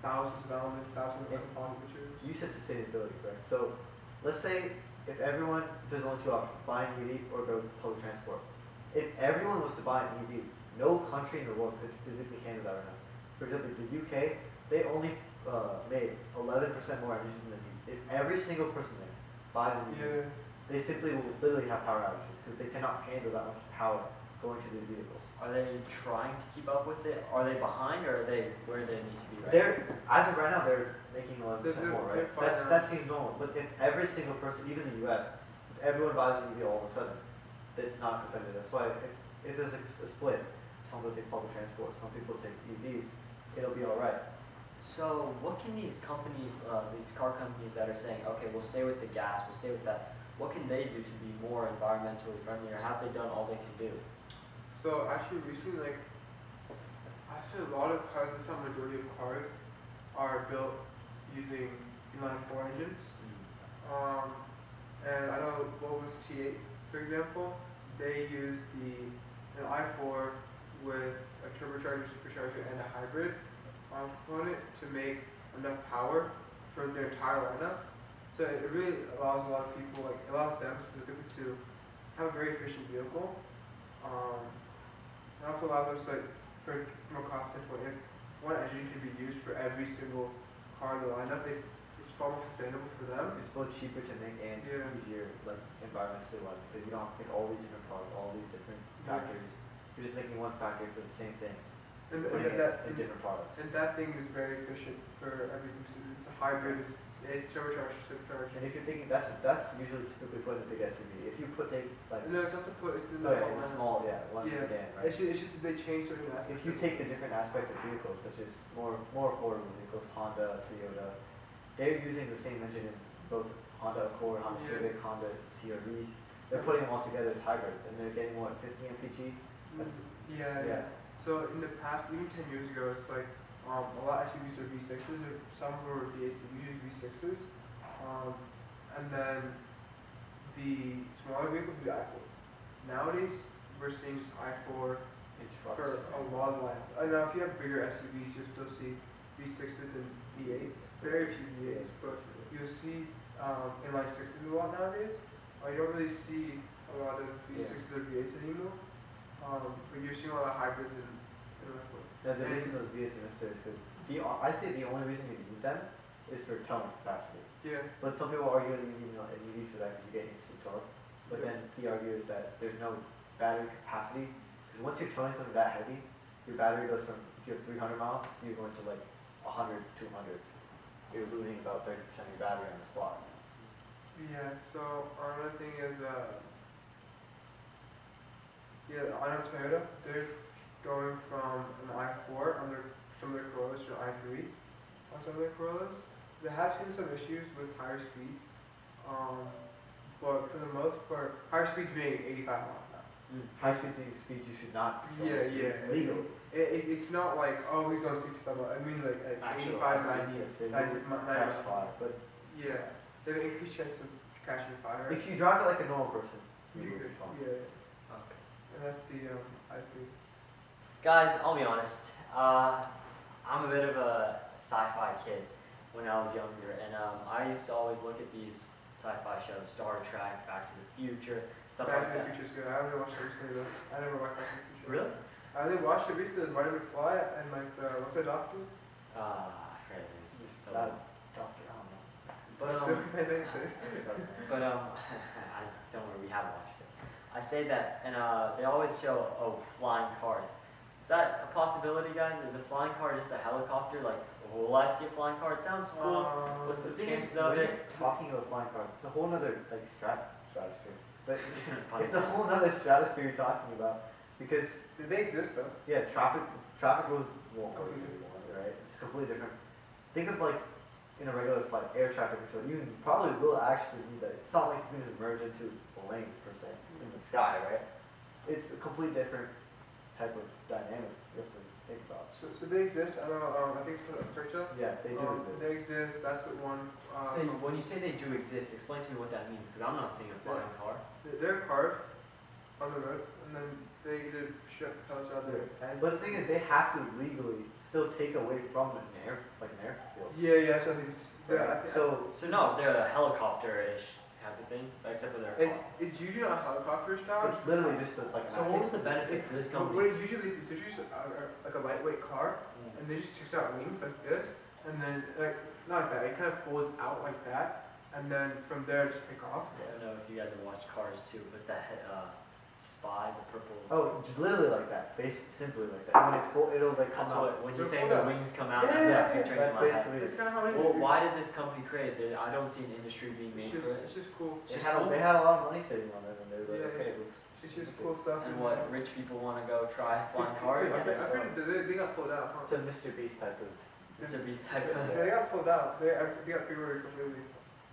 thousands of elements, thousands of component materials. You said sustainability, correct? So let's say if everyone, there's only two options, buy an EV or go public transport. If everyone was to buy an EV, no country in the world could physically handle that right now. For example, the UK, they only made 11% more energy than the If every single person there buys an EV, they simply will literally have power outages because they cannot handle that much power going to these vehicles. Are they trying to keep up with it? Are they behind, or are they where they need to be right As of right now, they're making 11% more, right? they're fine That seems normal. But if every single person, even in the US, if everyone buys an EV all of a sudden, it's not competitive. That's why if there's a split, some people take public transport, some people take EVs, it'll be alright. So what can these these car companies that are saying, okay, we'll stay with the gas, we'll stay with that, what can they do to be more environmentally friendly, or have they done all they can do? So actually recently, like, actually a lot of cars, if not majority of cars, are built using inline four engines. And I know Volvo's T8, for example, they use an i4 with a turbocharger, supercharger, and a hybrid component to make enough power for their entire lineup. So it really allows a lot of people, like, it allows them specifically to have a very efficient vehicle. It also allows us, like, from a cost standpoint, if one engine can be used for every single car in the lineup, it's far more sustainable for them. It's both cheaper to make and easier, like, environmentally wise, because you don't have to make all these different cars, all these different factories. You're just making one factory for the same thing, and different products. And that thing is very efficient for everything. It's a hybrid. It's turbocharged, supercharged. And if you're thinking that's usually typically put in a big SUV. If you no, it's also put it's in the small one sedan, right? It's just that they change certain aspects. If you take the different aspect of vehicles, such as more affordable vehicles, Honda, Toyota, they're using the same engine in both Honda Accord, Honda Civic, Honda CR-V. They're putting them all together as hybrids, and they're getting 50 mpg. Yeah. So in the past, even 10 years ago, it's like a lot of SUVs are V6s, or some were V8s, but usually V6s. And then the smaller vehicles would be i4s. Nowadays, we're seeing just i4 for a lot of lines. I know if you have bigger SUVs, you'll still see V6s and V8s. Very few V8s, but you'll see inline 6s a lot nowadays. You don't really see a lot of V6s or V8s anymore. But you're seeing a lot of hybrids and i4s. Yeah, the reason those V8s are necessary is because I'd say the only reason you need them is for towing capacity. Yeah. But some people argue that you need an EV for that because you get instant torque. But then the argument is that there's no battery capacity, because once you're towing something that heavy, your battery goes from, if you have 300 miles, you're going to like 100, 200. You're losing about 30% of your battery on the spot. Yeah. So another thing is, I know Toyota. They're going from an i4 on some of their Corollas to an i3 on some of their Corollas. They have seen some issues with higher speeds, but for the most part, higher speeds being 85 miles an hour. High speeds being speeds you should not be legal. It's not like, oh, he's going 65 miles. I mean, like 85, 90, 95. But yeah, there's an increased chance of catching fire. If you drive it like a normal person, you could. Yeah. Okay. And that's the i3. Guys, I'll be honest. I'm a bit of a sci-fi kid when I was younger, and I used to always look at these sci-fi shows, Star Trek, Back to the Future, stuff like that. Back to the Future's good. I haven't watched it recently though. I never watched Back to the Future. Really? I only watched it recently with Marty McFly and like what's that doctor? I forget the name. So. Doctor, I don't know. But I don't worry, we have watched it. I say that, and they always show flying cars. Is that a possibility, guys? Is a flying car just a helicopter? Like, will I see a flying car? It sounds cool. What's the chances of it? Talking about flying cars, it's a whole other like stratosphere. But it's a whole other stratosphere you're talking about, because they exist though. Yeah, traffic rules won't go through one, right? It's completely different. Think of like in a regular flight, air traffic control. You probably will actually need that. It's not like you can just merge into a lane per se in the sky, right? It's a completely different type of dynamic you have to think about. So they exist. I don't know. I think it's called Picture. Yeah, they do exist. They exist. That's the one. So when you say they do exist, explain to me what that means, because I'm not seeing a flying car. They're cars on the road, and then they either ship pellets out there. But the thing is, they have to legally still take away from an airfield. Yeah. So So no, they're a helicopter-ish type of thing, except for their car. It's usually not a helicopter style. It's literally just like. So what was the benefit for this company? What it usually is, it's usually like a lightweight car, and they just takes out wings like this, and then like not like that. It kind of folds out like that, and then from there just take off. I don't know if you guys have watched Cars too, but that spy, the purple. Oh, just literally like that. Simply like that. When it's full, it'll like come That's out. what when you It'll say fold the out. wings come out. Yeah, That's what I'm yeah, picturing That's in my head. basically It's kind of how Well, why did this company create it? I don't see an industry being made for it. It's just cool. They It's had, cool. they had a lot of money saving on it, and they were like, Yeah, okay, It's just cool stuff. And what rich people want to go try flying cars? I bet they got sold out, It's huh? a Mr. Beast type of. Mr. Beast type of. They got sold out. They got pre-ordered completely.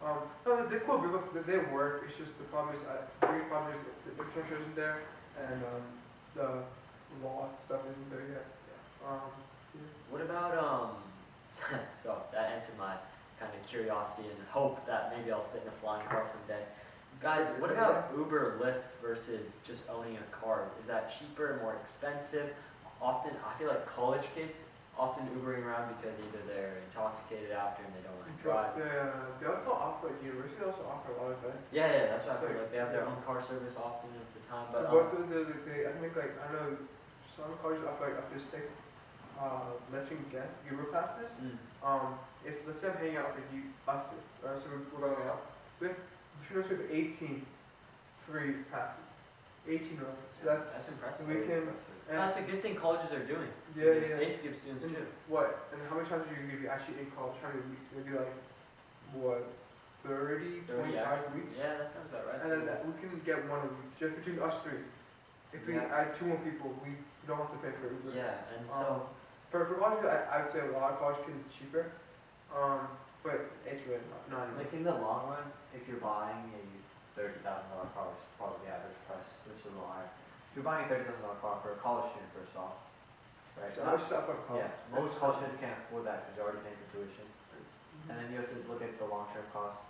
No, they're cool because they work. It's just the problem is, the biggest problem is the infrastructure isn't there, and the law stuff isn't there yet. What about so that answered my kind of curiosity and hope that maybe I'll sit in a flying car someday. Guys, what about Uber, Lyft versus just owning a car? Is that cheaper, more expensive? Often, I feel like college kids often Ubering around because either they're intoxicated after and they don't want to drive. They also offer, university also offer a lot of that. Yeah, that's what I feel like. They have their own car service often at the time. But So what do they, I think like, I know some colleges offer like up to 6 left and get Uber passes. If let's say I'm hanging out with us two, so we're going out, we have 18 free passes. 18 of us. that's impressive. We can, That's a good thing colleges are doing. yeah, For the yeah. safety of students And too. what? And how many times do you actually in college? How many weeks? Maybe like, what, 30, 25 weeks? Yeah, that sounds about right. And then we can get one a week, just between us three. If we add 2 more people, we don't have to pay for Uber. Yeah, and so For college, I would say a lot of college kids it's cheaper. But it's really not enough. Like in the long run, if you're buying a $30,000 car, which is probably the average price, which is a little higher. If you're buying a $30,000 car for a college student, first off, right? So much stuff on college. Yeah, most college students can't afford that because they're already paying for tuition. And then you have to look at the long-term costs.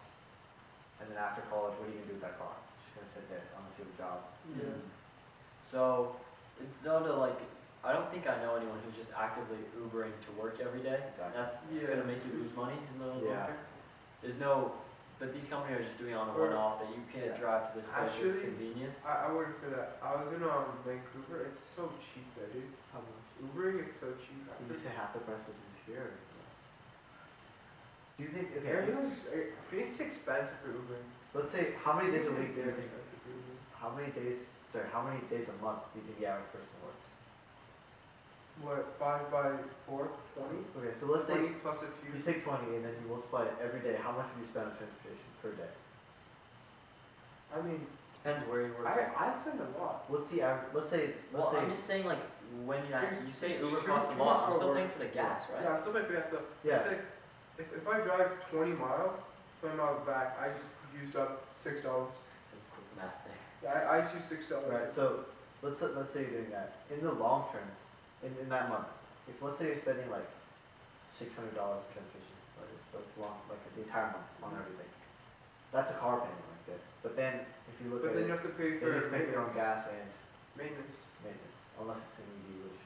And then after college, what are you gonna do with that car? Just gonna sit there unless you have a job. Yeah. So it's known to like. I don't think I know anyone who's just actively Ubering to work every day. Exactly. That's just gonna make you lose money in the long Yeah. term. There's no, but these companies are just doing it on a Or- one-off that you can't drive to this place for its Actually, convenience. I wouldn't say that. I was in Vancouver. It's so cheap there, dude. How much? Ubering is so cheap. Did you say half the price of this here? Do you think, It's expensive for Ubering. let's say, how many days a week do you It's think, expensive for Ubering. how many days a month do you think the average person works? What, 5 by 4? 20? Okay, so let's say 20 plus a few. you take 20 and then you multiply it every day, how much would you spend on transportation per day? I mean, Depends where you work. I spend a lot. What's the average, let's say, Well, I'm just saying like when you say It's Uber two- costs a two lot, I'm for still work. paying for the gas, right? Yeah, I'm still paying for that stuff. yeah, Say, if I drive 20 miles back, I just used up $6. Some quick math there. Yeah, I just used $6. right, so let's say you're doing that. In the long term, in that month, if let's say you're spending like $600 in transportation, like the entire month on everything, that's a car payment right there. But then if you look But at then it, you have to pay then for you have to pay for your own gas and maintenance. maintenance, unless it's an EV, which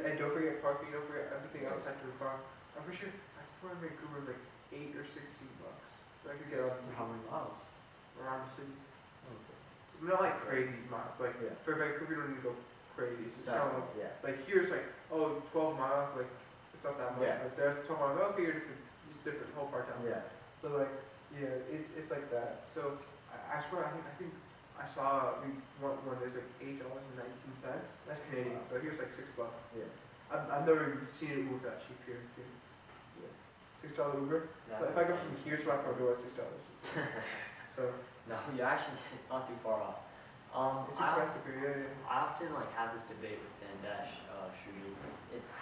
And don't forget parking, don't forget everything else tied to the car. I'm pretty sure, I swear Vancouver was like $8 or $16. So I could get out how many miles? around the city. Okay. Not like crazy miles, like Yeah. for Vancouver you don't need to go crazy. It's just kind of Definitely, yeah. like here's like, 12 miles, like it's not that much. Yeah. Like there's 12 miles, okay, it's different, whole part time. Yeah. So like, yeah, it's like that. So I swear, I think I saw one there's like $8.19. That's Canadian. So here's like $6. Yeah. I've never even seen it move that cheap here in Phoenix. Yeah. $6 Uber. So if I go from here to my front door, it's $6. So No, you actually, it's not too far off. it's expensive here. Yeah. I often like have this debate with Sandesh, Srujan. It's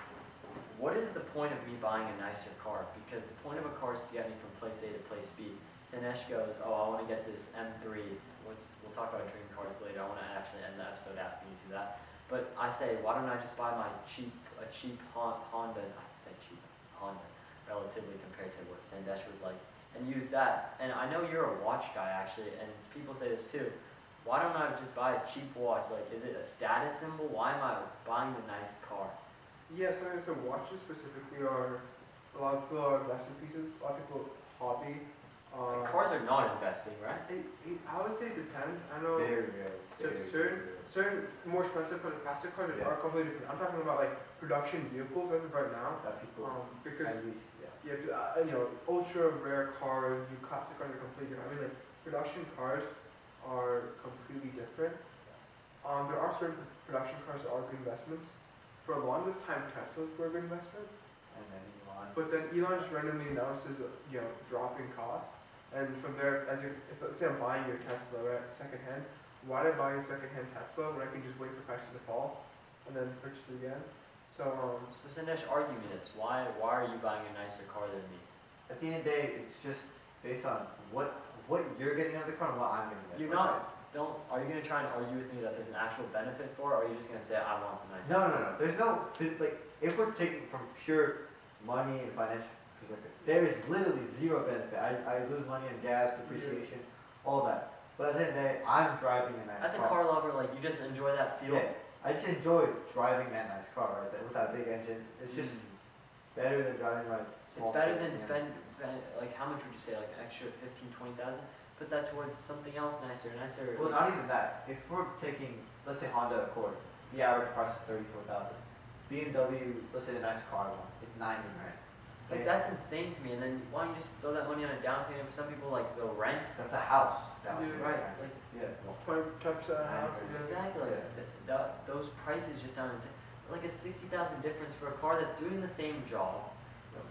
what is the point of me buying a nicer car? Because the point of a car is to get me from place A to place B. Sandesh goes, oh, I want to get this M3. We'll talk about dream cars later. I want to actually end the episode asking you to that. But I say, why don't I just buy a cheap Honda? I say cheap Honda, relatively compared to what Sandesh would like, and use that. And I know you're a watch guy actually, and people say this too. Why don't I just buy a cheap watch? Like, is it a status symbol? Why am I buying the nice car? Yeah, so watches specifically are, a lot of people are investment pieces, a lot of people hobby. Cars are not investing, right? I would say it depends. I know Very rare. certain more expensive kind of plastic cars Yeah. are completely different. I'm talking about like production vehicles as of right now. That people, Because at least, yeah. ultra rare cars, classic cars are completely different. I mean like production cars are completely different. There are certain production cars that are good investments. For a long time, Teslas were a good investment. And then Elon. But then Elon just randomly announces, dropping costs. And from there, if let's say I'm buying your Tesla, right, secondhand, why did I buy a secondhand Tesla when I can just wait for prices to fall and then purchase it again? So Sandesh, argue me this. Why are you buying a nicer car than me? At the end of the day, it's just based on what you're getting out of the car and what I'm getting out of the You're car. are you going to try and argue with me that there's an actual benefit for it, or are you just going to say, I want the nicer No. car? There's no, if we're taking from pure money and financial perspective, there is literally zero benefit. I lose money on gas, depreciation, all that. But at the end of the day, I'm driving a nice As a car lover, like, you just enjoy that feel? Yeah, I just enjoy driving that nice car, right? With that big engine. It's just better than driving like It's better than like, how much would you say, like an extra 15, 20,000? Put that towards something else nicer. Well, not even that. If we're taking, let's say Honda Accord, the average price is 34,000. BMW, let's say the nice car one, it's 90, right? Like, that's insane to me. And then why don't you just throw that money on a down payment? For some people, like, they'll rent. That's a house down Yeah, there. Right. Like, Yeah. 20% house. exactly. Like, those prices just sound insane. Like a 60,000 difference for a car that's doing the same job.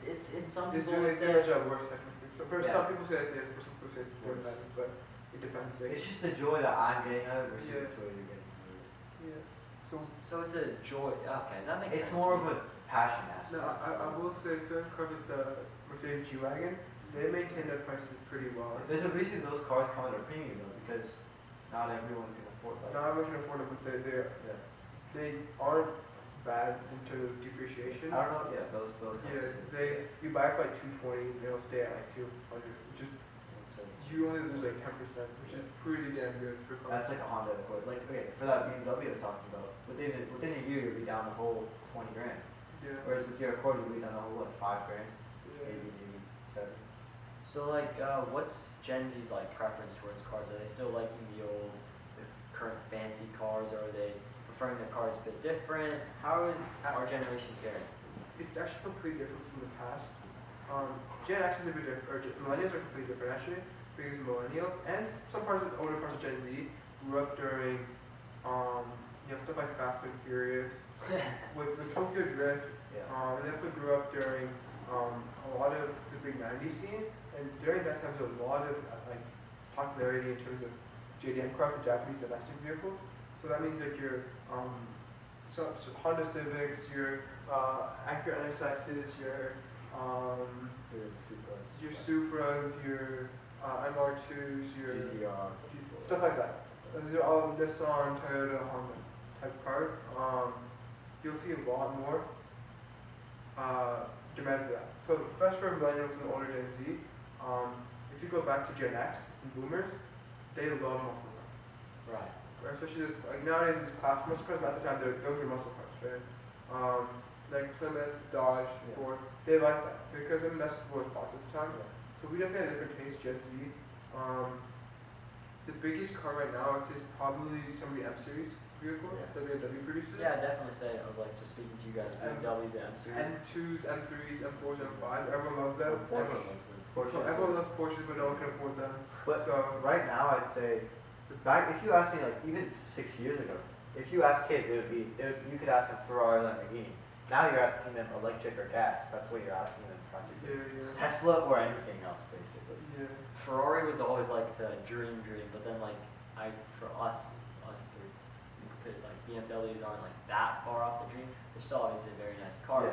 It's in some It's people doing would a say, job worse technically. So for Yeah. some people say it's for some people say it's more than but it depends. It's just the joy that I'm getting out of it versus Yeah. the joy you're getting out of it. Yeah. So it's a joy. Okay, that makes sense. It's more to of me. a passion aspect. no, I will say certain cars with the Mercedes G-Wagon, they maintain their prices pretty well. There's a reason those cars come at a premium though, because not everyone can afford that. Not everyone can afford it, but Yeah. they aren't bad in terms of depreciation. I don't know. Yeah, those Yes, cars. you buy it for like 220, they'll stay at like 200, which is you only lose like 10%, which is pretty damn good for cars. That's like a Honda Accord. Like, okay, for that BMW I was talking about, within a year you'll be down the whole 20 grand. Yeah. Whereas with your Accord you'll be down the whole, what, 5 grand? Yeah. Maybe 7. So, like, what's Gen Z's like preference towards cars? Are they still liking the current fancy cars, or are they preferring their cars a bit different? How is our generation faring? It's actually completely different from the past. Gen X is a bit different, or millennials are completely different actually, because millennials and some parts of older parts of Gen Z grew up during, stuff like Fast and Furious, with Tokyo Drift, Yeah. and they also grew up during a lot of the big 90s scene, and during that time there was a lot of popularity in terms of JDM cars, the Japanese domestic vehicles. So that means like your so Honda Civics, your Acura NSXs, your Supras, your MR2s, your GTR. stuff like that. These are all Nissan, Toyota, Honda type cars. You'll see a lot more demand for that. So especially for millennials and older Gen Z, if you go back to Gen X and Boomers, they love muscle cars. Right. Especially this, like nowadays these classic muscle cars, but at the time those were muscle cars, right? Like Plymouth, Dodge, Ford, they like that because that's what was popular at the time. So we definitely have different tastes, Gen Z. The biggest car right now is probably some of the M series vehicles that BMW produces. Yeah, I'd definitely say of like just speaking to you guys, BMW, the M series. M2s, M3s, M4s, M5s, everyone loves them. Everyone loves them. Porsche. Everyone loves Porsches, but no one can afford them. But So right now, I'd say, if you ask me, like even 6 years ago, if you ask kids, you could ask them Ferrari, Lamborghini. Now you're asking them electric or gas. That's what you're asking them practically. Tesla or anything else, basically. Yeah. Ferrari was always like the dream, but then like for us three, like BMWs aren't like that far off the dream. They're still obviously a very nice car,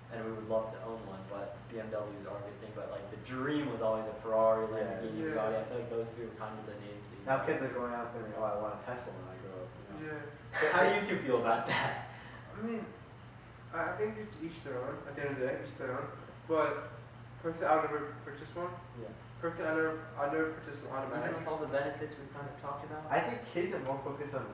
and we would love to own one, but BMWs are a good thing. But like the dream was always a Ferrari, Lamborghini, Bugatti. I feel like those three were kind of the names. Now kids are going out thinking, oh, I want a Tesla when I grow up. Yeah. How do you two feel about that? I mean, I think it's each their own. At the end of the day, each their own. But personally, I would never purchase one. Yeah. Personally, I never purchase an automatic. Even with all the benefits we've kind of talked about. I think kids are more focused on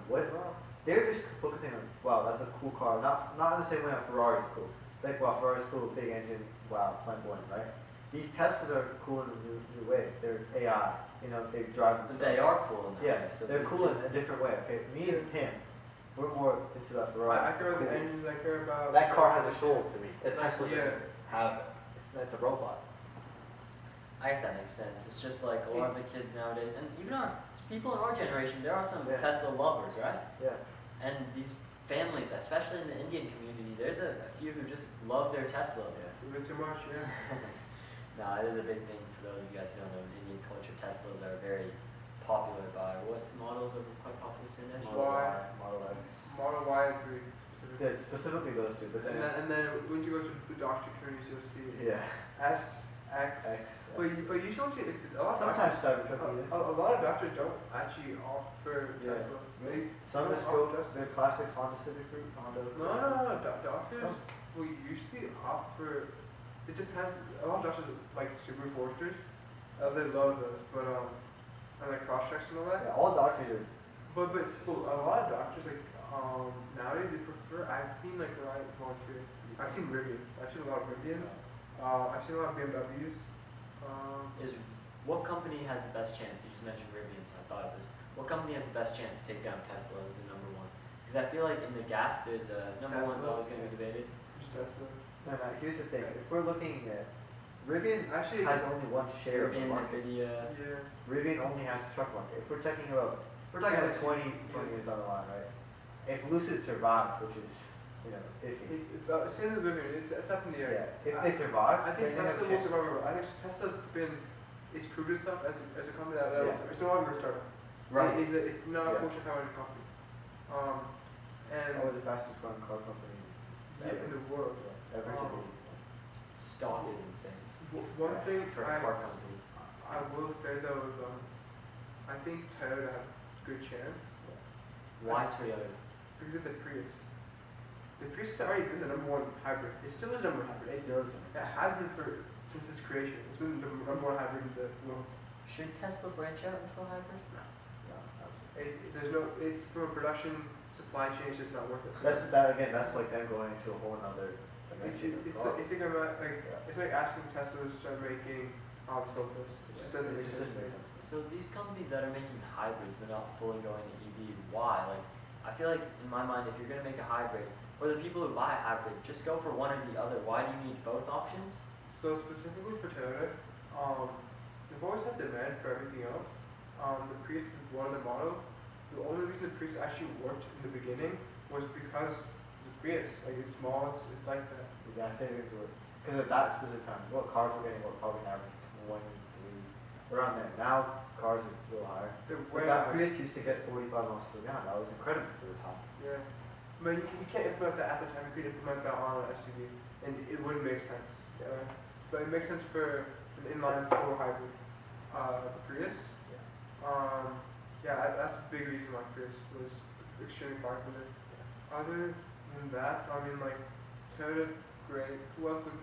they're just focusing on, wow, that's a cool car. Not in the same way a Ferrari's cool. Like, wow, Ferrari's cool, big engine, wow, flamboyant, right? These Teslas are cool in a new way. They're AI, they drive But themselves. they are cool in that Yeah, way. So they're these cool in kids- a different way. Okay, me and him, we're more into that Ferrari. I care about Cool. the engines. I care about That car has a soul to me. The Like, Tesla yeah. doesn't have it. It's a robot. I guess that makes sense. It's just like a lot of the kids nowadays, and even our people in our generation, there are some Yeah. Tesla lovers, right? Yeah. And these families, especially in the Indian community, there's a few who just love their Tesla. Yeah. A bit too much, yeah. No, it is a big thing for those of you guys who don't know. In Indian culture, Teslas are very popular by what models are quite popular, Sandesh? Model Y, Model X. Model Y and 3. Yeah, specifically those two, but then And then when you go to the doctor communities, you'll see yeah, S, X. X. But you should see a lot of Sometimes doctors, Cybertruck either. a lot of doctors don't actually opt for Yeah. Teslas. They Some just just go opt the classic Honda Civic route, Honda. no. Doctors Some- will usually opt for. It depends. A lot of doctors like Subaru Foresters. They love those, but and like cross checks and all that. Yeah, all doctors are. But a lot of doctors like nowadays they prefer. I've seen like the right volunteer. I've seen Rivians. I've seen a lot of Rivians. I've seen a lot of BMWs. Is what company has the best chance? You just mentioned Rivian, so I thought of this. What company has the best chance to take down Tesla as the number one? Because I feel like in the gas, there's a number one's Tesla. always going to be debated. Just Tesla. No, here's the thing. If we're looking at Rivian Actually, has only one share of the Rivian, market. Nvidia. yeah. Rivian only has the truck market. If we're talking about, we're talking about 20 years down the line, right? If Lucid survives, which is, iffy. It's same as Rivian. It's up in the air. Yeah. If they survive, I think then they have Tesla a will chance. survive. I think Tesla's it's proved itself as a company that Yeah. it's no longer a startup. Right. It's not a Yeah. Fortune 500 company. And Or the fastest growing car company in the world. ever to be. Stock is insane One thing for a car company. I will say though is I think Toyota has a good chance Why Toyota? because of the Prius. The Prius has already been the number one hybrid. It still is the number one hybrid. It does. It has been since its creation. It's been the number one hybrid in the world. Should Tesla branch out into a hybrid? Yeah, absolutely. It's from a production supply chain. It's just not worth it. That's like them going into a whole nother dimension. It's of car. it's like asking Tesla to start making sofas. It just doesn't make sense. So these companies that are making hybrids but not fully going to EV, why? Like, I feel like in my mind, if you're gonna make a hybrid, or the people who buy a hybrid, just go for one or the other. Why do you need both options? So specifically for Toyota, they've always had demand for everything else. The Prius is one of the models. The only reason the Prius actually worked in the beginning was because it's a Prius. Like it's small, it's like that. The gas savings were, because at that specific time, what cars were getting, probably an average 1, 3, around there. Now, cars are a little higher. They're But way that higher. Prius used to get 45 miles to the gallon. That was incredible for the time. Yeah. I mean, you can't implement that at the time. You could implement that on an SUV, and it wouldn't make sense. Yeah. But it makes sense for an inline four hybrid. The Prius. That's a big reason why Prius was extremely popular. Other than that, I mean, like Toyota, great. Who else would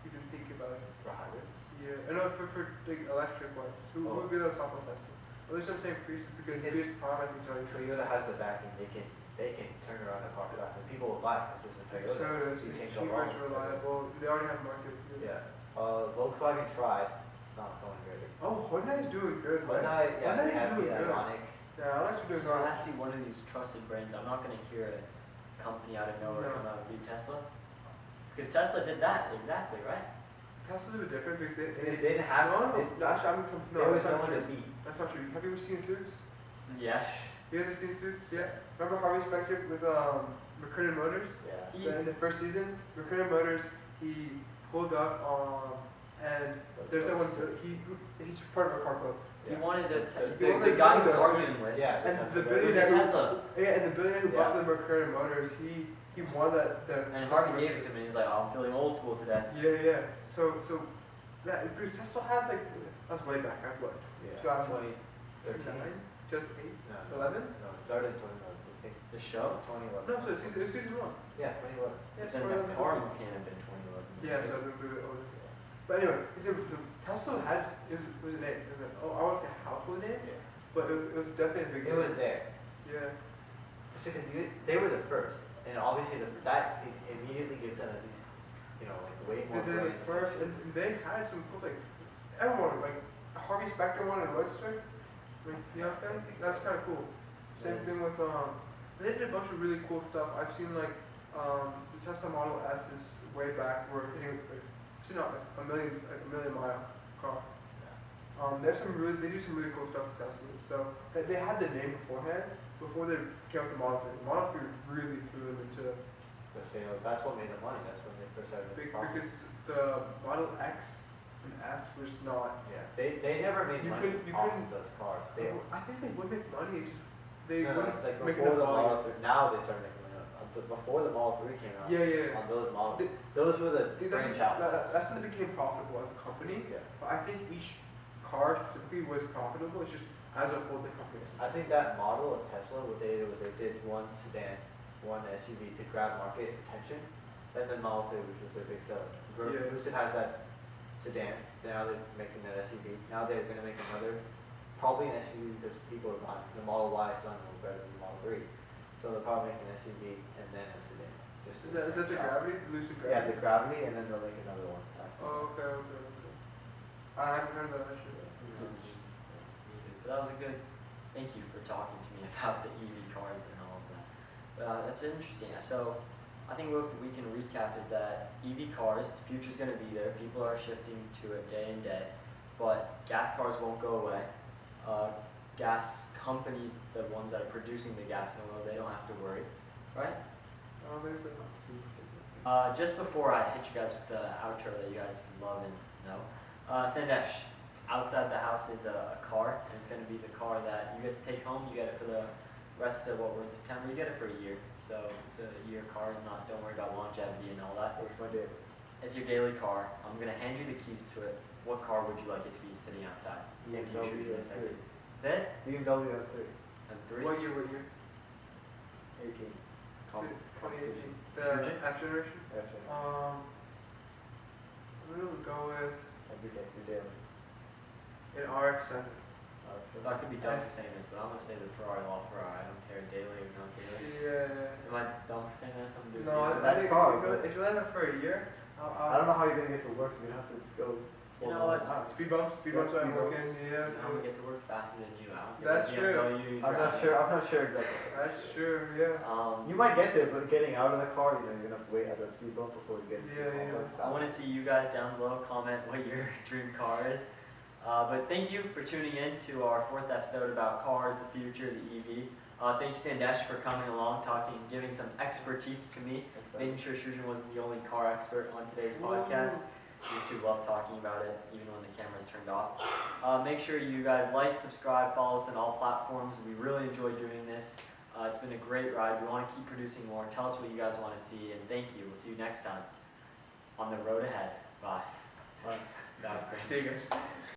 even think about it? For hybrids? Yeah, I know for like electric ones. Who would be those top of Tesla? At least I'm saying Prius because It's- Prius Prime I can tell you. Toyota has the backing. They can turn around a car faster. People will buy it because it's a Toyota. Toyota, so you can't it's go cheaper, wrong it's with Toyota. reliable. They already have market. Yeah. Volkswagen tried. It's not going very. Oh, Hyundai is doing good, right? Hyundai, yeah, they Hyundai is have doing the good. Ioniq. Yeah, I like to do So it has to be one of these trusted brands. I'm not gonna hear a company out of nowhere No. come out and beat Tesla. Because Tesla did that exactly, right? Tesla's a bit different because They didn't have. No, they- actually, There was that's no not one to true. beat. That's not true. Have you ever seen Suits? Yeah. You guys have seen Suits? Yeah. Remember Harvey Specter with McKernan Motors? Yeah. In the first season, McKernan Motors, he pulled up and there's that one. He's part of a car club. He wanted to. He wanted The to guy he go was to- arguing with. Yeah. And the It was a billionaire who, Tesla. yeah, and the billionaire who bought Yeah. the McKernan Motors, he won that. And Harvey gave it to me. He's like, oh, I'm feeling old school today. Yeah. So that because Tesla had like that's way back. That's what? Yeah. 2013. 2013. Just 8, No. 11? No, it started in 2011. So I think The show? 2011. No, so it's season 1. Yeah, 2011. Yeah, Then the car can't have been 2011. Yeah, so a little bit older. But anyway, the Tesla had was a name. It was I want to say household name, Yeah. but it was definitely a big It name. was there. Yeah. It's because they were the first, and obviously that immediately gives them at least, like way more. And then brand first, attention. and they had some cool like everyone like Harvey Specter wanted a Roadster. Like, you know what I'm saying? That's kind of cool. Same thing with they did a bunch of really cool stuff. I've seen like the Tesla Model S is way back where hitting like it's not like a million mile car. They do some really cool stuff with Tesla. So they had the name beforehand, before they came out with the Model 3. The Model 3 really threw them into The sale, that's what made them money, that's when they first started making profits. because the Model X and S was not. Yeah, they never made You money couldn't- you off couldn't- of those cars. They, I think they would make money. It's just they no, wouldn't it's like make before enough the Model volume. 3, now they started making money before the Model 3 came out. Yeah. On those models, They- those were the Dude, brainchild. that's when they became profitable as a company. Yeah. But I think each car specifically was profitable. It's just as a whole the company. I think that model of Tesla, what they did was they did one sedan, one SUV to grab market attention, and then Model 3, which was their big seller. Yeah. Lucid has that sedan, now they're making that SUV. Now they're going to make another, probably an SUV because people are buying. The Model Y is selling a little better than the Model 3. So they'll probably make an SUV and then a sedan. Just Is that the Gravity? Lucid Gravity? Yeah, the Gravity, and then they'll make another one after. Oh, okay. I haven't heard that actually. But that was a good. Thank you for talking to me about the EV cars and all of that. That's interesting. So, I think what we can recap is that EV cars, the future's going to be there. People are shifting to it day in day, but gas cars won't go away. Gas companies, the ones that are producing the gas and oil, they don't have to worry, right? Just before I hit you guys with the outro that you guys love and know, Sandesh, outside the house is a car, and it's going to be the car that you get to take home. You get it for the rest of what we're in September. You get it for a year, so it's a year car. Don't worry about longevity and all that. Which one did? It's your daily car. I'm going to hand you the keys to it. What car would you like it to be sitting outside? Same to you, Srujan, in a second. Is it? BMW M3. M3? What year? 18. 2018. The Srujan? F generation? That's right. I'm gonna go with Every day. an RX-7. So I could be dumb for saying this, but I'm going to say the Ferrari LaFerrari. I don't care daily or not daily. Yeah. Am I dumb for saying that? Something to do with No, daily? That's I think car, if you let it for a year, I don't know how you're gonna get to work. You're gonna have to go. You know what? Speed bumps Yeah, are speed working. bumps. Yeah. I'm going to get to work faster than you. I don't care That's what true. BMW you I'm not drive. sure. I'm not sure exactly. That's true. Yeah. You might get there, but getting out of the car, you're gonna have to wait at that speed bump before you get to Yeah, the complex. I want to see you guys down below comment what your dream car is. But thank you for tuning in to our 4th episode about cars, the future, the EV. Thank you, Sandesh, for coming along, talking, giving some expertise to me, making sure Srujan wasn't the only car expert on today's podcast. These two love talking about it, even when the camera's turned off. Make sure you guys like, subscribe, follow us on all platforms. We really enjoy doing this. It's been a great ride. We want to keep producing more. Tell us what you guys want to see, and thank you. We'll see you next time on the road ahead. Bye. Bye. That was great. See you guys.